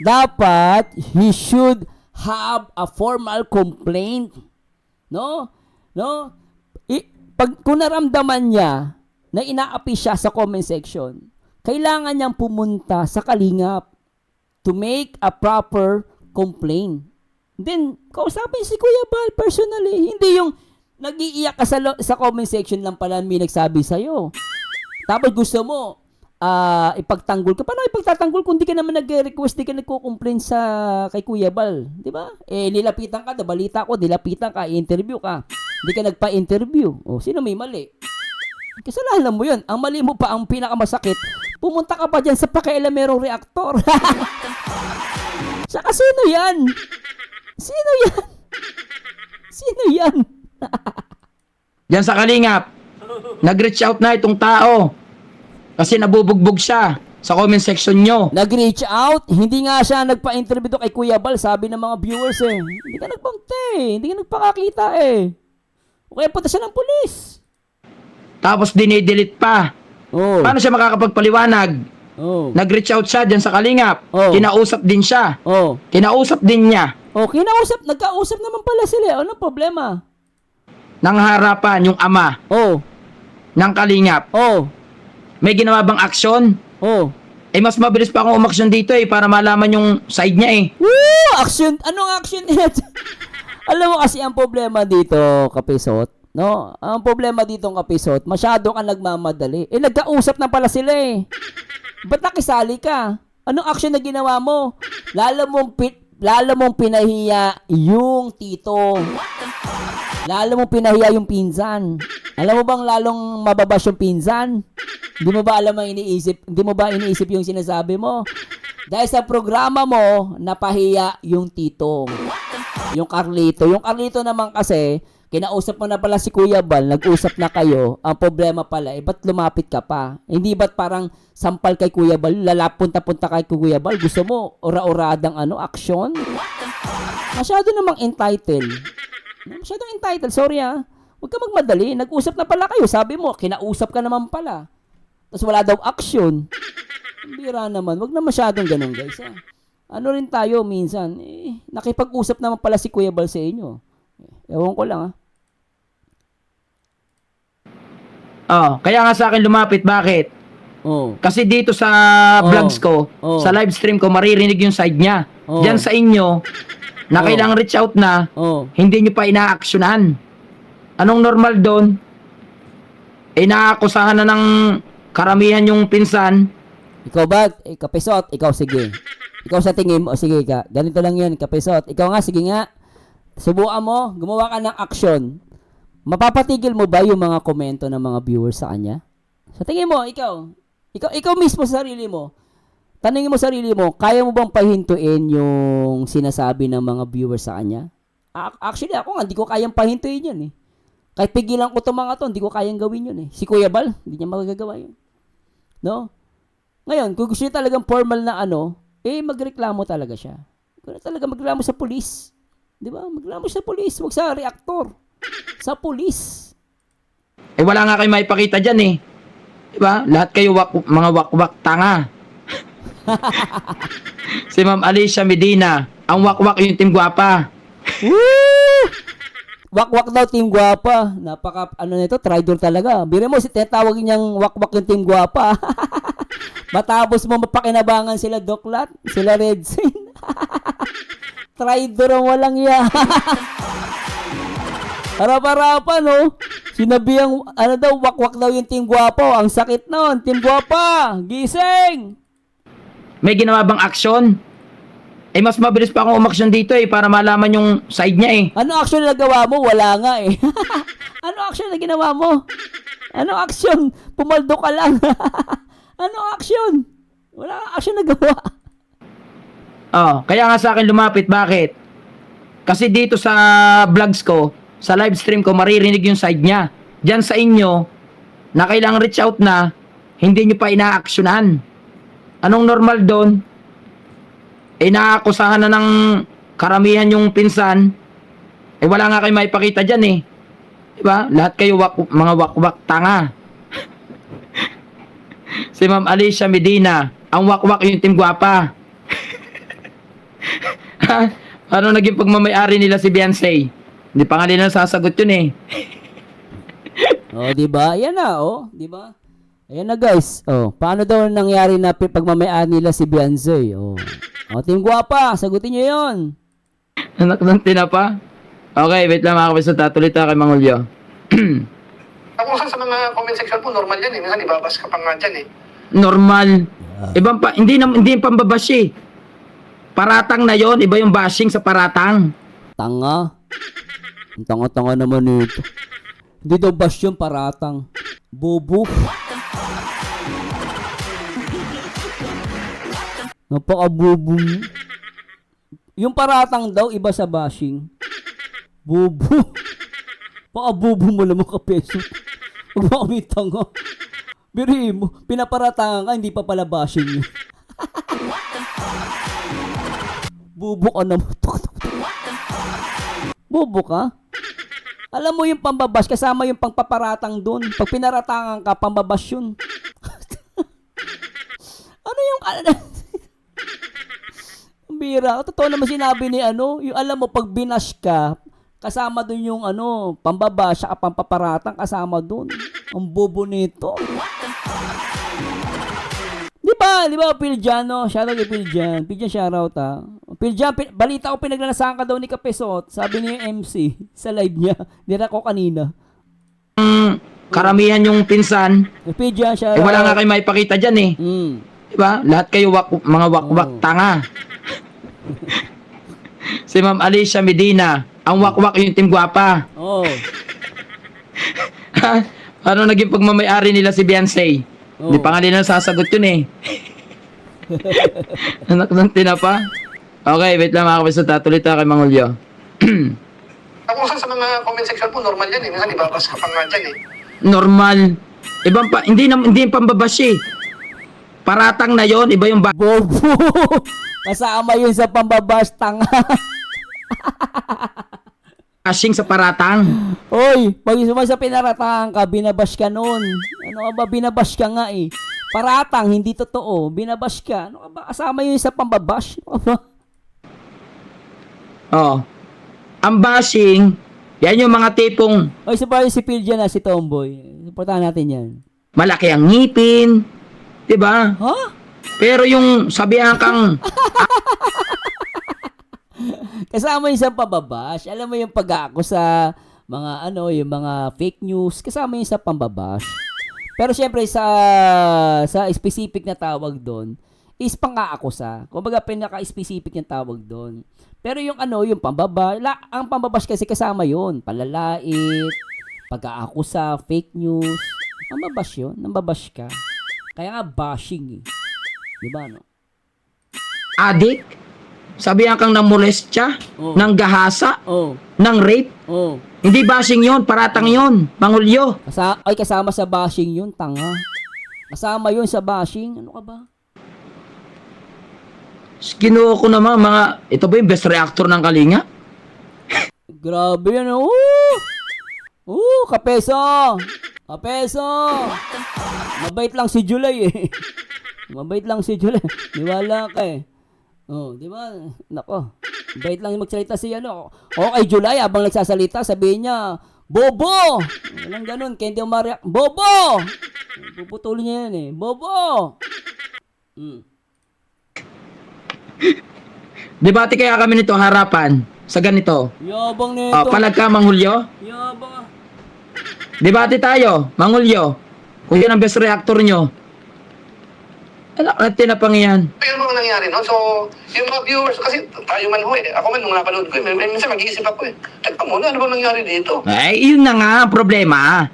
Dapat, he should have a formal complaint. No? No? Kung naramdaman niya na inaapi siya sa comment section, kailangan niyang pumunta sa Kalingap to make a proper complaint. Then, kausapin si Kuya Bal personally. Hindi yung nag-iiyak ka sa comment section lang pala may nagsabi sa'yo. Tapos gusto mo, ipagtanggol ka. Paano ipagtatanggol kung di ka naman nag-request, di ka nagko-complain sa kay Kuya Bal? Di ba? Nilapitan ka, balita ko, nilapitan ka, i-interview ka. Hindi ka nagpa-interview. O, sino may mali? Kasalanan mo yun. Ang mali mo pa, ang pinakamasakit, pumunta ka pa dyan sa pakialamerong reaktor. Saka sino yan? Sino yan? Sino yan? Diyan sa Kalingap, nag-reach out na itong tao. Kasi nabubugbog siya. sa comment section nyo. Nag-reach out, hindi nga siya nagpa-interview doon kay Kuya Bal, sabi ng mga viewers eh. Hindi ka nagpunta hindi ka nagpakakita O kaya punta siya ng pulis. Tapos dinidelete pa. Oh. Paano siya makakapagpaliwanag? Oh. Nag-reach out siya dyan sa Kalingap. Oh. Kinausap din siya. Oh. Kinausap din niya. Oh, nagkausap naman pala sila. Anong problema? Nang harapan yung ama Oh. ng Kalingap. Oh. May ginawa bang aksyon? Oh. Mas mabilis pa akong umaksyon dito para malaman yung side niya Woo! Action! Anong action nito? Alam mo kasi ang problema dito, Kapisot, no? Ang problema dito, Kapisot, masyado ka nagmamadali. Nagkausap na pala sila Ba't nakisali ka? Anong action na ginawa mo? Lalo mong pinahiya yung tito. Lalo mong pinahiya yung pinsan. Alam mo bang lalong mababash yung pinsan? Hindi mo ba alam ang iniisip? Hindi mo ba iniisip yung sinasabi mo? Dahil sa programa mo, napahiya yung tito. Yung Carlito. Yung Carlito naman kasi, kinausap mo na pala si Kuya Bal, nag-usap na kayo, ang problema pala, ba't lumapit ka pa? Hindi ba't parang sampal kay Kuya Bal, punta-punta kay Kuya Bal, gusto mo ora-oradang aksyon? Masyado namang entitled. Masyadong entitled, sorry Huwag ka magmadali, nag-usap na pala kayo, sabi mo, kinausap ka naman pala. Tapos wala daw action. Ang bira naman, wag na masyadong ganun guys Ano rin tayo minsan, nakipag-usap naman pala si Kuya Bal sa inyo. Ewan ko lang Kaya nga sa akin lumapit, bakit? Kasi dito sa vlogs ko, sa live stream ko, maririnig yung side niya. Diyan sa inyo, na kailangang reach out na, hindi nyo pa ina-actionan. Anong normal doon? Naakusahan na ng karamihan yung pinsan. Ikaw ba, Kapisot, ikaw sige. Ikaw sa tingin mo, sige ka, ganito lang yun, Kapisot. Ikaw nga, sige nga. Subukan mo, gumawa ka ng action. Mapapatigil mo ba yung mga komento ng mga viewers sa kanya? Sa tingin mo, ikaw mismo sa sarili mo, tanungin mo sarili mo, kaya mo bang pahintuin yung sinasabi ng mga viewers sa kanya? Actually, ako nga, hindi ko kayang pahintuin yun Kahit pigilan ko itong mga to, hindi ko kayang gawin yun Si Kuya Bal, hindi niya magagawa yun. No? Ngayon, kung gusto niya talagang formal na magreklamo talaga siya. Kung talaga magreklamo sa pulis. Di ba? Magreklamo sa pulis, wag sa reaktor. Sa pulis. Wala nga kayo maipakita dyan Di ba? Lahat kayo mga wakwak tanga. Si Ma'am Alicia Medina, ang wakwak yung Team Guapa. Woo! Wakwak daw Team Guapa. Napaka nito, traitor talaga. Biro mo tinatawag niyang wakwak yung Team Guapa. Matapos mo mapakinabangan sila Doklat, sila Redsin. Traitor ang walang yan. Harap-harapan Sinabi ang wakwak daw yung Team Guapa. Ang sakit nun, Team Guapa. Gising! May ginawa bang aksyon? Mas mabilis pa akong umaksyon dito para malaman yung side niya Ano action na nagawa mo? Wala nga Ano action na ginawa mo? Ano action? Pumaldo ka lang. Ano action? Wala kang action na gawa. Kaya nga sa akin lumapit, bakit? Kasi dito sa vlogs ko, sa live stream ko, maririnig yung side niya. Diyan sa inyo, na kailangang reach out na, hindi nyo pa ina-actionan. Anong normal doon? Naakusahan na ng karamihan yung pinsan. Wala nga kayo maipakita dyan Diba? Lahat kayo mga wakwak tanga. Si Ma'am Alicia Medina, ang wakwak yung Team Guapa. Ano naging pagmamayari nila si Beyonce? Hindi pa nga nila sasagot yun di ba? Ayan na, di ba? Ayan na guys. Paano daw nangyari na pagmamayari nila si Beyonce? Team Guapa, sagutin niyo 'yon. Anak ng tinapa. Okay, wait lang mga kapiso, tatuloy tayo kay Mangulyo. Kung sa mga comment section po, normal yan Minsan ibabas ka pa nga dyan Normal. Ibang hindi pambabash Paratang na yon, iba yung bashing sa paratang. Tanga. Ang tanga-tanga naman nito. Hindi daw bash yung paratang. Bobo. Napaka-bobo. Yung paratang daw, iba sa bashing. Bobo. Paka-bobo mo naman Kapeso. Huwag mo kami tanga. Biri mo, pinaparatangan ka, hindi pa pala bashing yun. Bubo ka naman. Bubo ka? Alam mo yung pambabash, kasama yung pangpaparatang dun. Pag pinaratangan ka, pambabash yun. Ano yung... Ang bira. Totoo naman sinabi ni yung alam mo, pag binash ka, kasama dun yung pambabash, saka pampaparatang, kasama dun. Ang bobo nito. Di ba, Piljan, no? Shoutout kay Piljan. Piljan, shoutout, ha. Piljan, balita ko pinaglalasahan ka daw ni Kapesot. Sabi niya yung MC sa live niya. Dira ko kanina. Karamihan yung pinsan. Piljan, shoutout. Wala nga kayo maipakita dyan eh. Diba? Lahat kayo mga wakwak tanga. Si Ma'am Alicia Medina, ang wakwak yung Team Guwapa. Oh. Ano naging pagmamayari nila si Beyonce? Hindi pa nga nila sasagot yun eh. Anak ng tinapa. Okay, wait lang mga kapatid. Tatuloy tayo kay Mangulyo. Ako sa mga comment section po, normal yan eh. Minsan ibabas ka pa nga dyan eh. Normal. Ibang pa, hindi yung pambabash eh. Paratang na yon, iba yung Bobo. Kasama yun sa pambabash, tanga. bashing sa paratang. Oy, pag sa pinaratangan ka, binabash ka nun. Ano ka ba? Binabash ka nga eh. Paratang, hindi totoo. Binabash ka. Ano ka ba? Kasama yun sa pambabash. Ano ka ba? Oh. Ang bashing, yan yung mga tipong Oy, si Piljan na, si Tomboy. Supportahan natin yan. malaki ang ngipin, 'di ba? Ha? Pero yung sabihan kang Kasama yun sa pambabash. Alam mo yung pag-aako sa mga yung mga fake news. Kasama yun sa pambabash. Pero syempre sa specific na tawag doon is pang-aakusa. Kumbaga pinaka-specific yung tawag doon. Pero yung yung pambabash, ang pambabash kasi kasama yun. Palalait, pag-aakusa, fake news. Pambabash yun. Nambabash ka. Kaya nga bashing eh. Di ba no? adik, sabihan kang namolestya, Oh. ng gahasa, Oh. ng rape. Oh. Hindi bashing yon, paratang yon, Mangulyo. Kasama sa bashing yun, tanga. Kasama yun sa bashing. Ano ka ba? Kinuha ko naman ito ba yung best reactor ng Kalinga? Grabe yan. Kapeso. Kapeso. Mabait lang si July eh. Mabait lang si July. Niwala ka eh. Oh, di ba? Nako. Mabait lang magsalita si Okay, July, habang nagsasalita, sabihin niya, Bobo! Walang ganun, kaya hindi umariyak. Bobo! Puputulin niya yan eh. Bobo! Debate kaya kami nito harapan sa ganito. Yabang nito. Palag ka, Mangulyo. Yabang. Debate tayo, Mangulyo. Kung yan ang best reactor nyo. Alam natin na pang yan. Pero ano bang nangyari no? So, yung mga viewers, kasi tayo man ho eh. Ako man, nung napanood ko eh, minsan mag-iisip ako eh. Teka muna, ano bang nangyari dito? Ay, yun na nga ang problema.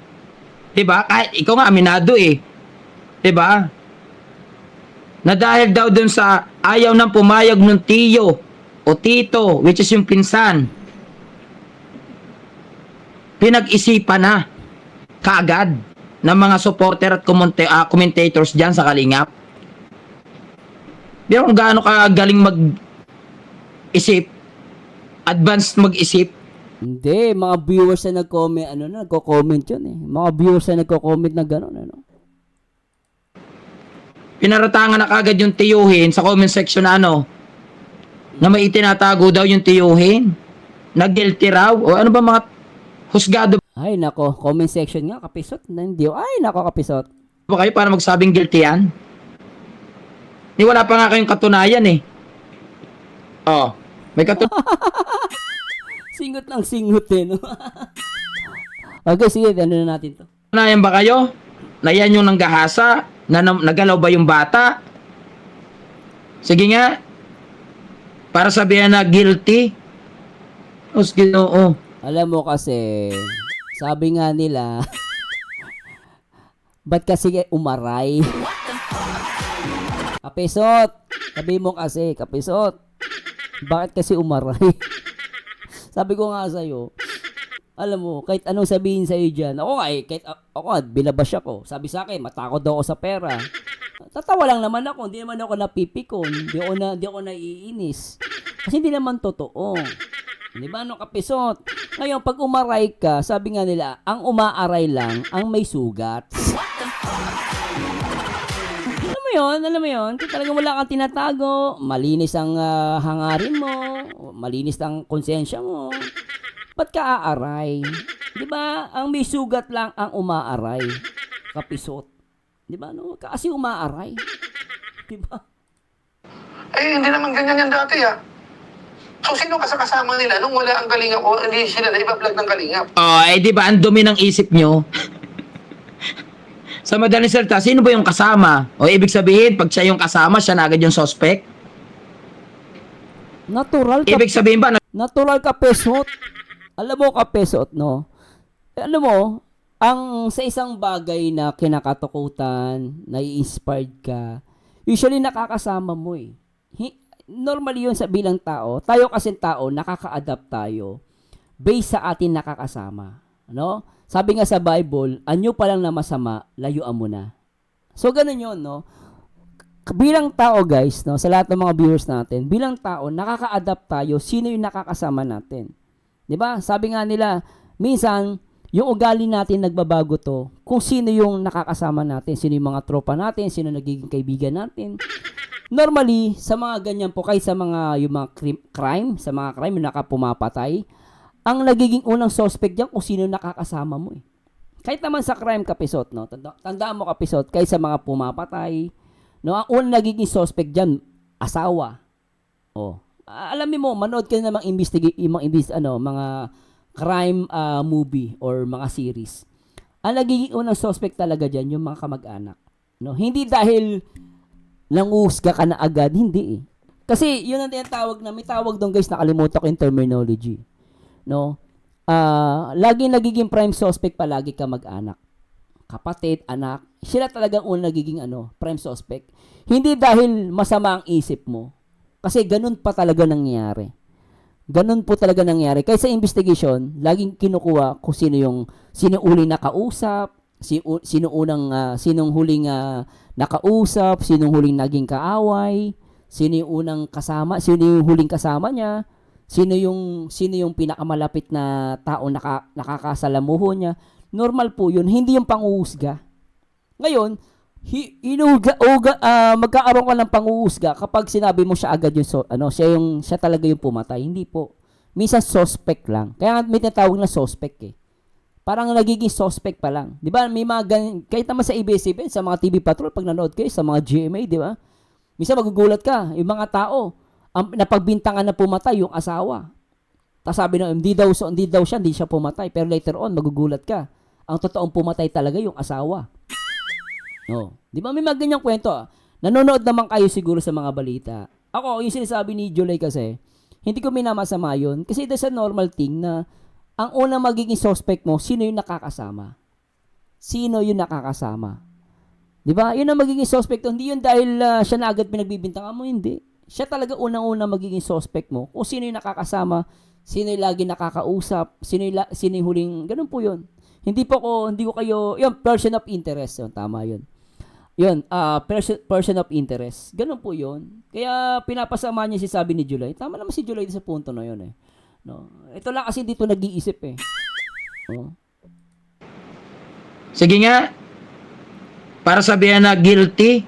Diba? Kahit ikaw nga aminado eh. Diba? Na dahil daw dun sa ayaw ng pumayag ng tiyo o tito, which is yung pinsan, pinag-isipan na kaagad ng mga supporter at commentators dyan sa Kalingap. Di ba kung gaano ka galing mag-isip, advanced mag-isip. Hindi, mga viewers na nag-comment, nagko-comment yun eh. Mga viewers na nagko-comment na gano'n, Pinaratangan na kagad yung tiyuhin sa comment section na na may itinatago daw yung tiyuhin, na guilty raw, o ano ba mga husgado Ay, nako, comment section nga, kapisot. Ay, nako, kapisot. ba kayo para magsabing guilty yan? Ni wala pa nga kayong katunayan eh. Oh, may Singot ng singot eh, no? Okay, sige, ano na natin to. katunayan ba kayo? Na yan yung nanggahasa? Na nagalaw ba yung bata? Sige nga. Para sabihan na guilty. Ginoo. Alam mo kasi, sabi nga nila, ba't kasi umaray? Kapisot! Sabi mo kasi, kapisot, bakit kasi umaray? Sabi ko nga sa'yo, Alam mo, kahit anong sabihin sa'yo dyan, ako nga kahit ako nga, bilabash ako. Sabi sa akin, matakot daw ako sa pera. Tatawa lang naman ako, hindi naman ako napipikon, hindi ako naiinis. Kasi hindi naman totoo. Di ba, ano kapisot? Ngayon, pag umaray ka, sabi nga nila, ang umaaray lang ang may sugat. Alam mo yun, kung talagang wala kang tinatago, malinis ang hangarin mo, malinis ang konsensya mo, ba't ka aaray? Di ba, ang may sugat lang ang umaaray, kapisot. Di ba, no? Kasi umaaray. Di ba? Eh, hindi naman ganyan yan dati, ah. So, sino kasama nila nung wala ang kalingap o hindi sila na iba-vlog ng kalingap? Di ba, ang dumi ng isip nyo? Sa madaling salita, sino ba yung kasama? O ibig sabihin, pag siya yung kasama, siya na agad yung suspect? Natural ka. Ibig sabihin ba, Natural ka, pesot. Alam mo ka, pesot, no? Alam mo, ang sa isang bagay na kinakatakutan, nai-inspired ka, usually nakakasama mo eh. Normally yun sa bilang tao. Tayo kasi tao, nakaka-adapt tayo based sa atin nakakasama. No? Sabi nga sa Bible, anyo pa lang na masama, layuan mo na. So, ganun yun, no? Bilang tao, guys, no, sa lahat ng mga viewers natin, bilang tao, nakaka-adapt tayo, sino yung nakakasama natin. 'Di ba? Sabi nga nila, minsan, yung ugali natin nagbabago to, kung sino yung nakakasama natin, sino yung mga tropa natin, sino nagiging kaibigan natin. Normally, sa mga ganyan po, kahit sa mga, yung mga crime, sa mga crime, yung nakapumapatay, ang nagiging unang suspect diyan kung sino nakakasama mo eh. Kahit naman sa crime kapisot, no? Tandaan mo kapisot, kahit sa mga pumapatay, no, ang unang nagiging suspect diyan, asawa. Oh. Alamin mo, manood ka na mga crime movie or mga series. Ang nagiging unang suspect talaga diyan yung mga kamag-anak. No, hindi dahil nanguhusga ka na agad, hindi eh. Kasi yun ang tinatawag na, may tawag doon guys, nakalimutan ko yung terminology. No? Laging nagiging prime suspect palagi ka mag-anak. Kapatid, anak, sila talagang unang nagiging prime suspect. Hindi dahil masama ang isip mo. Kasi ganun pa talaga nangyayari. Ganun po talaga nangyayari. Kaya sa investigation, laging kinukuha kung sino uling nakausap, sinong huling nakausap, sinong huling naging kaaway, sino yung unang kasama, sino yung huling kasama niya, sino yung pinakamalapit na tao nakakasalamuho niya. Normal po yun, hindi yung panguhusga. Ngayon, magkaaroon ka ng panguhusga kapag sinabi mo siya agad siya talaga yung pumatay. Hindi po. Minsan suspect lang. Kaya may tinatawag na suspect eh. Parang nagiging suspect pa lang. 'Di ba? May mga kahit naman sa ABS-CBN, sa mga TV Patrol pag nanood kayo sa mga GMA, 'di ba? Minsan magugulat ka, yung mga tao napagbintangan na pumatay yung asawa. Tapos sabi na hindi siya pumatay, pero later on magugulat ka. Ang totoong pumatay talaga yung asawa. No. 'Di ba may mga ganyang kwento? Nanonood naman kayo siguro sa mga balita. Ako, yung sinasabi ni July kasi, hindi ko minamasama yun kasi there's a normal thing na ang unang magiging suspect mo, sino yung nakakasama? Sino yung nakakasama? 'Di ba? Yun ang magiging suspect mo. Hindi yun dahil siya na agad pinagbibintangan mo, hindi. Siya talaga unang-unang magiging suspect mo. Kung sino yung nakakasama, sino yung lagi nakakausap, sino yung huling, ganun po yun. Hindi ko kayo, yun, person of interest, yun, tama yun. Yun, person of interest. Ganun po yun. Kaya pinapasama niya si sabi ni July. Tama naman si July sa punto na yun eh. No. Ito lang kasi dito nag-iisip eh. Oh. sige nga, para sabihan na guilty,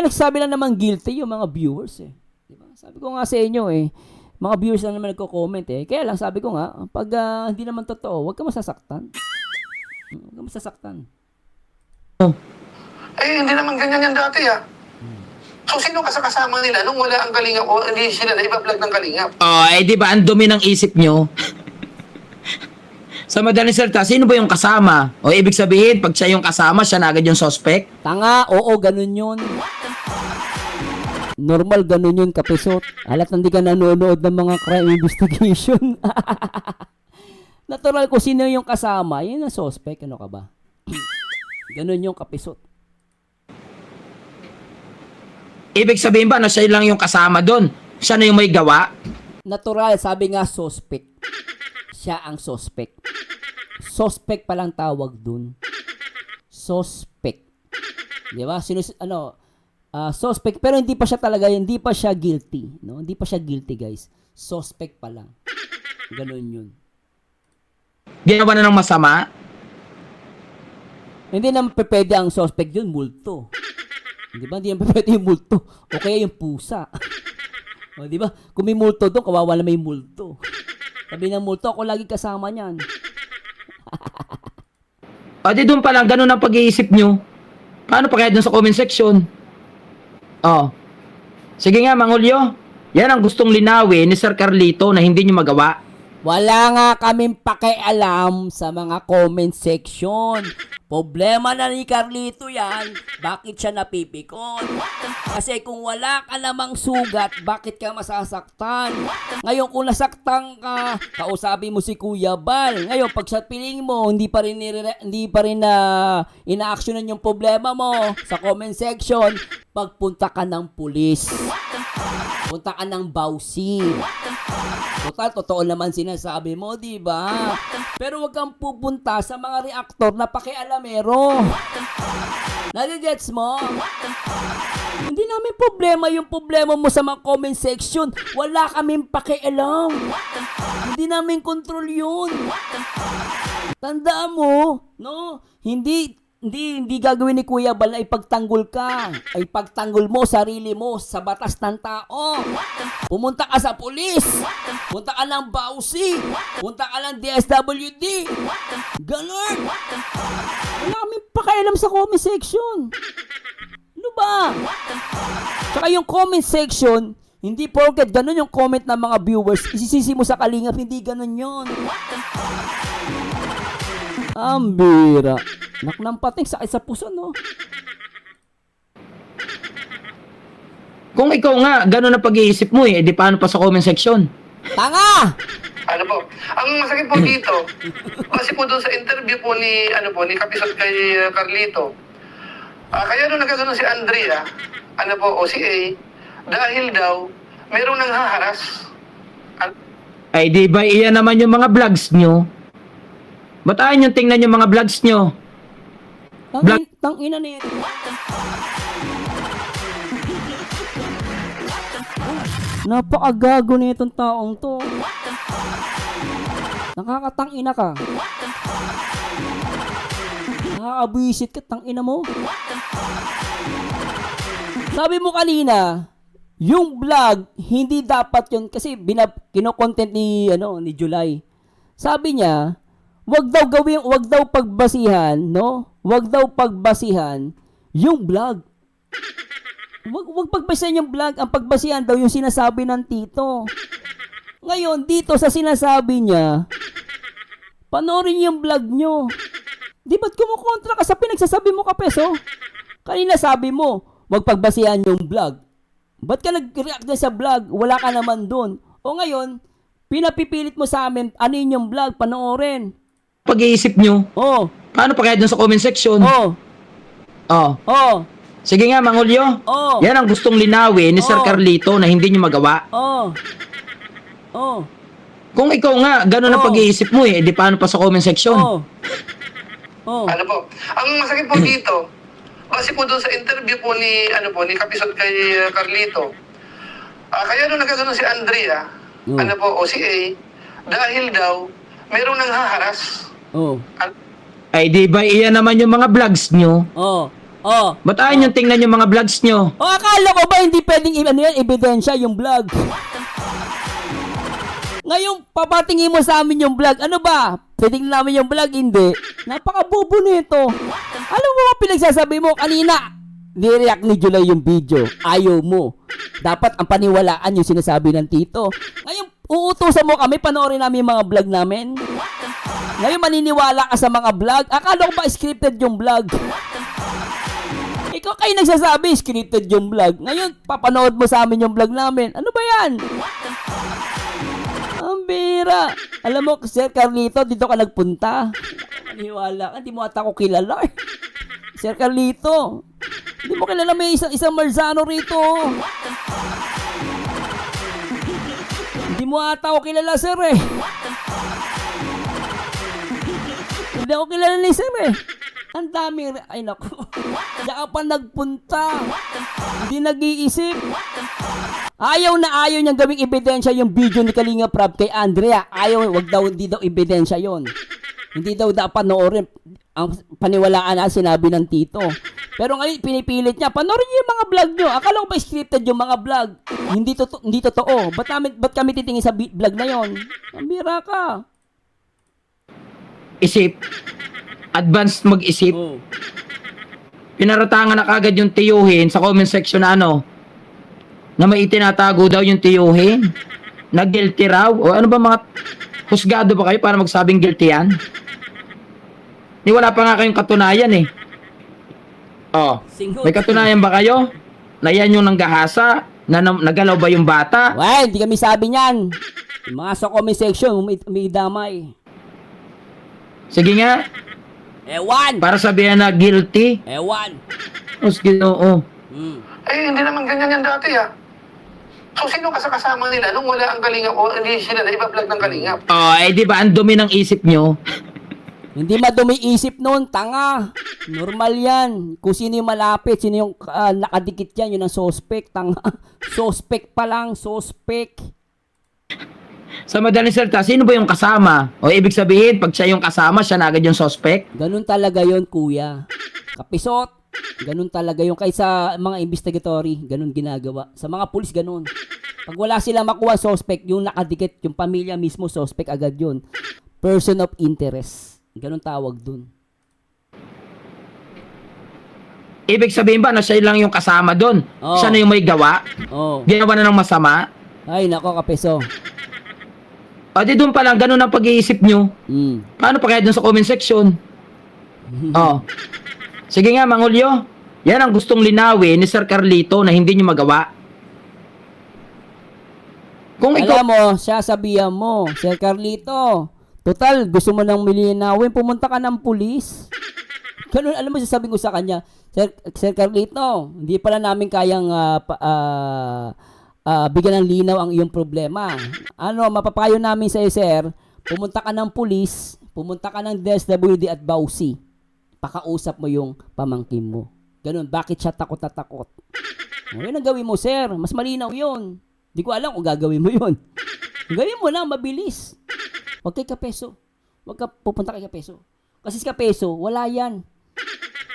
Nagsabi lang naman guilty yung mga viewers eh. Diba? Sabi ko nga sa inyo eh, mga viewers lang naman nagko-comment eh. Kaya lang sabi ko nga, pag hindi naman totoo, huwag ka masasaktan. Huwag ka masasaktan. Eh, hindi naman ganyan yan dati, ah. So, sino kasama nila nung wala ang kalingap o hindi sila na iba-vlog ng kalingap? di ba, ang dumi ng isip nyo? Sa madaling salita, sino ba yung kasama? O ibig sabihin, pag siya yung kasama, siya na agad yung suspect? Tanga, oo, ganun yun. Normal, ganun yun, kapisot. Alat hindi ka nanonood ng mga crime investigation. Natural ko sino yung kasama, yun ang suspect, ano ka ba? Ganun yung kapisot. Ibig sabihin ba na siya lang yung kasama doon? Siya na yung may gawa? Natural, sabi nga suspect. siya ang suspect. Suspect pa lang tawag dun. Suspect. Di ba? Suspect, pero hindi pa siya talaga, hindi pa siya guilty. No? Hindi pa siya guilty, guys. Suspect pa lang. Ganun yun. Ginawa na ng masama? Hindi naman pwede ang suspect yun, multo. Di ba? Hindi naman pwede yung multo. O kaya yung pusa. O, di ba? Kung may multo doon, kawawa na may multo. Sabi ng multo, ako lagi kasama niyan. O di doon pa lang, ganun ang pag-iisip nyo. Paano pa kaya doon sa comment section? Oh. Sige nga, Mangulyo. Yan ang gustong linawin ni Sir Carlito na hindi nyo magawa. Wala nga kaming pakialam sa mga comment section. Problema na ni Carlito yan, bakit siya napipikon? Kasi kung wala ka namang sugat, bakit ka masasaktan? Ngayon kung nasaktan ka, kausapin mo si Kuya Bal. Ngayon pag sa piling mo, hindi pa rin ina-actionan yung problema mo sa comment section, pagpunta ka ng pulis. Punta ka ng bawsi. Total, totoo naman sinasabi mo, di ba? Pero wag kang pupunta sa mga reactor na pakialamero. Nagigets mo? Hindi namin problema yung problema mo sa mga comment section. Wala kaming pakialam. Hindi namin control yun. Tandaan mo, no? Hindi gagawin ni Kuya Bal na ipagtanggol ka. Ay pagtanggol mo sarili mo sa batas ng tao. Pumunta ka sa pulis. Punta ka ng bawsi. Punta ka ng DSWD. Ganon. Wala kaming pakialam sa comment section. Ano ba? Tsaka yung comment section, hindi porket ganon yung comment ng mga viewers, isisisi mo sa kalingap, hindi ganon yun. Ambira. Nak ng pating, sakit sa puso, no? Kung ikaw nga, ganun ang pag-iisip mo di paano pa sa comment section? Tanga! Ano po? Ang masakit po dito, kasi po doon sa interview po ni Kapisot kay Carlito, kaya nung nagkaganon si Andrea, o si A, dahil daw, merong nanghaharas. Ay di ba iyan naman yung mga vlogs nyo? Bataan yung tingnan yung mga vlogs nyo. Tangina na yan. Napakagago na itong taong to. Nakakatangina ka. Nakakabwisit ka, tangina mo. Sabi mo kanina, yung vlog, hindi dapat yun, kasi kino-content ni July. Sabi niya, wag daw pagbasihan, no? Wag daw pagbasihan yung vlog. Wag pagbasihan yung vlog. Ang pagbasihan daw yung sinasabi ng tito. Ngayon, dito sa sinasabi niya, panoorin yung vlog nyo. Di ba't kumukontra ka sa pinagsasabi mo, Kapeso? Kanina sabi mo, wag pagbasihan yung vlog. Ba't ka nag-react na sa vlog? Wala ka naman dun. O ngayon, pinapipilit mo sa amin, ano yun yung vlog, panoorin. Pag-iisip nyo, Oh, paano pa kaya dun sa comment section? oh, Oh. oh, Sige nga, Mangulyo. oh, Yan ang gustong linawin ni Sir Oh. Carlito na hindi nyo magawa. oh, oh, Kung ikaw nga, ganun ang Oh. pag-iisip mo di paano pa sa comment section? oh, oh. Ano po? Ang masakit po dito, kasi po doon sa interview po ni Kapisot kay Carlito, kaya nung nagkaganon si Andrea, o si A, dahil daw, merong nanghaharas. Oh, Ay di ba iyan naman yung mga vlogs nyo? oh, oh. Bataan yung tingnan yung mga vlogs nyo. O akala ko ba hindi pwedeng ebidensya yung vlog? Ngayon, papatingin mo sa amin yung vlog. Ano ba? Pwedeng namin yung vlog? Hindi. Napakabobo nito. Alam mo ba pinagsasabi mo kanina? Ni-react ni July yung video. Ayaw mo. Dapat ang paniwalaan yung sinasabi ng tito. Ngayon, uutusan mo kami, panoorin namin yung mga vlog namin. Ngayon, maniniwala ka sa mga vlog. Akala ko ba scripted yung vlog? Ikaw kayo nagsasabi, scripted yung vlog. Ngayon, papanood mo sa amin yung vlog namin. Ano ba yan? Ang bira. Alam mo, Sir Carlito, dito ka nagpunta. Maniwala ka, hindi mo ata ako kilala. Sir Carlito, hindi mo kilala, may isang Marzano rito. Hindi mo ata ako kilala, sir Hindi ako kilala ni Sir eh. Ang dami, ay naku. Diyan ka pa nagpunta. Hindi nag-iisip. Ayaw na ayaw niyang gawing ebidensya yung video ni Kalinga Prab kay Andrea. Ayaw, wag daw, hindi daw ebidensya yon. Hindi daw dapat panoorin. Ang paniwalaan na sinabi ng tito. Pero ngayon, pinipilit niya. Panoorin niyo yung mga vlog niyo. Akala ko ba scripted yung mga vlog? Hindi totoo. Ba't kami titingin sa vlog na yon? Pambira ka. Isip. Advanced mag-isip. Oh. Pinaratangan na kagad yung tiyuhin sa comment section na na may itinatago daw yung tiyuhin. Na guilty raw. O ano ba mga husgado ba kayo para magsabing guilty yan? Ni wala pa nga kayong katunayan eh. Oh, may katunayan ba kayo? Na yan yung nanggahasa? Na nagalaw ba yung bata? Well, hindi kami sabi niyan. Yung mga sa comment section, may damay. Sige nga, Ewan! para sabihan na guilty. Ewan! Oo. Eh, hindi naman ganyan yan dati So, sino kasama nila nung wala ang kalingap o hindi sila na iba-vlog ng kalingap? Oh, eh di ba ang dumi ng isip nyo? Hindi madumi isip nun, tanga. Normal yan. Kung sino yung malapit, sino yung nakadikit yan, yun ang suspect, tanga. Suspect pa lang, suspect. Sa madaling salita, sino ba yung kasama? O ibig sabihin, pag siya yung kasama, siya na agad yung suspect? Ganun talaga yon kuya. Kapisot. Ganun talaga yung kaysa mga investigatory, ganun ginagawa. Sa mga pulis, ganun. Pag wala sila makuha suspect, yung nakadikit, yung pamilya mismo, suspect agad yun. Person of interest. Ganun tawag dun. Ibig sabihin ba na siya lang yung kasama doon? Oo. Siya na yung may gawa? Oh. Ginawa na ng masama? Ay, nako, kapeso. O di doon pa lang, ganun ang pag-iisip nyo. Paano pa kaya doon sa comment section? Oh. Sige nga, Mangulyo. Yan ang gustong linawin ni Sir Carlito na hindi nyo magawa. Kung ikaw... Alam mo, siya sabihan mo, Sir Carlito, total, gusto mo nang milinawin, pumunta ka ng pulis. Ganun, alam mo, sasabihin ko sa kanya, Sir Carlito, hindi pala namin kayang bigyan ng linaw ang iyong problema. Ano, mapapayo namin sa iyo, sir, pumunta ka ng pulis, pumunta ka ng DSWD at Bausi. Pakausap mo yung pamangkin mo. Ganun, bakit siya takot na takot? O, yun ang gawin mo, sir. Mas malinaw yun. Di ko alam kung gagawin mo yun. Gawin mo lang, mabilis. Huwag kay Kapeso. Huwag ka pupunta kay Kapeso. Kasi si Kapeso, wala yan.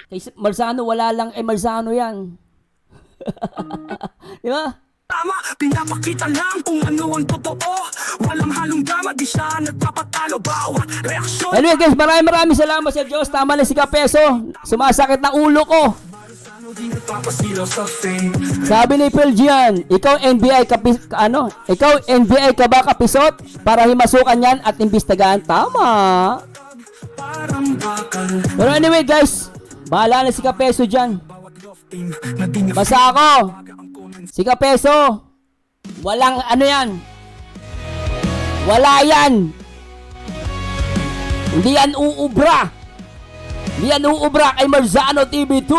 Kay Marzano, wala lang. Marzano yan. Di ba? Tama, pinapakita lang kung ano ang totoo. Walang halong drama, di siya nagpapatalo. Bawat reaksyon. Anyway guys, maraming salamat sa Diyos. Tama na si Kapeso. Sumasakit na ulo ko. Di nagpapasilaw sa fame. Sabi ni Phil Gian, ikaw NBI ikaw NBI ka ba kapisot? Para himasukan yan at imbestigahan. Tama. Parang bakal. Pero anyway guys, bahala na si Kapeso dyan. Bawat love team na di Basta ako, si Kapeso, walang ano yan. Wala yan. Hindi yan uubra. Hindi yan uubra kay Marzano TV 2.0.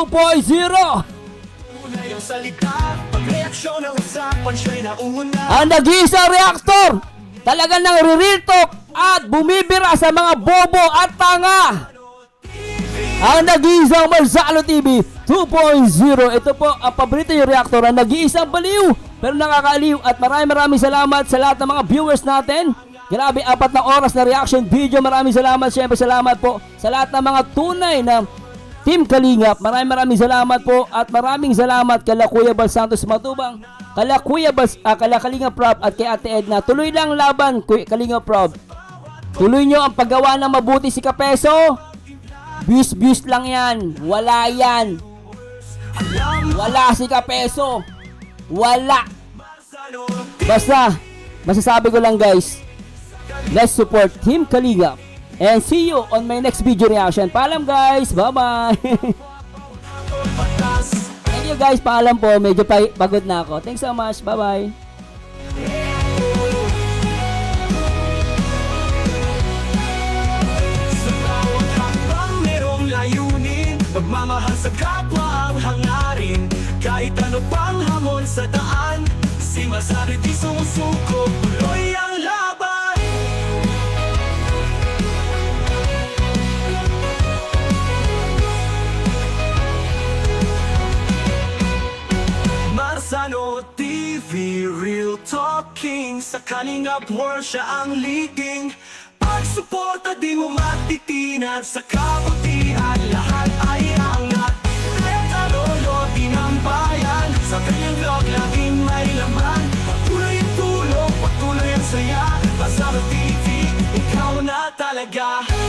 Una yung salita, pag reaksyon ng usapan siya'y nauna. Ang nag-iisang reaktor, talagang nang-real talk at bumibira sa mga bobo at tanga. Ang nag-iisang Marzano TV 2.0. Ito po ang paborito yung reaktor, ang nag-iisang baliw pero nakakaaliw. At maraming salamat sa lahat ng mga viewers natin. Grabe, 4 na oras na reaction video. Maraming salamat. Siyempre salamat po sa lahat ng mga tunay na Team Kalingap. Maraming salamat po. At maraming salamat kala Kuya Bal Santos Matubang, kala Kalinga Prab at kay Ate Edna. Tuloy lang laban, Kalinga Prab. Tuloy nyo ang paggawa ng mabuti si Kapeso. Bis lang yan. Wala yan. Wala si Kapeso. Wala. Basta, masasabi ko lang guys, let's support Team Kalingap. And see you on my next video reaction. Paalam guys. Bye-bye. Thank you guys. Paalam po. Medyo pagod na ako. Thanks so much. Bye-bye. Sa bawat hakbang merong layunin, pagmamahal sa kapwa ang hangarin. Kahit ano pang hamon sa daan, si Marzano di sumusuko, tuloy ang laban. King. Sa Kalingap World siya ang leading. Pagsuporta di mo matitinan. Sa kabutihan lahat ay angat. Reta Lolo din ang bayan. Sa kanyang vlog laging may laman. Patuloy ang tulong, patuloy ang saya. Pasaro TV, ikaw na talaga.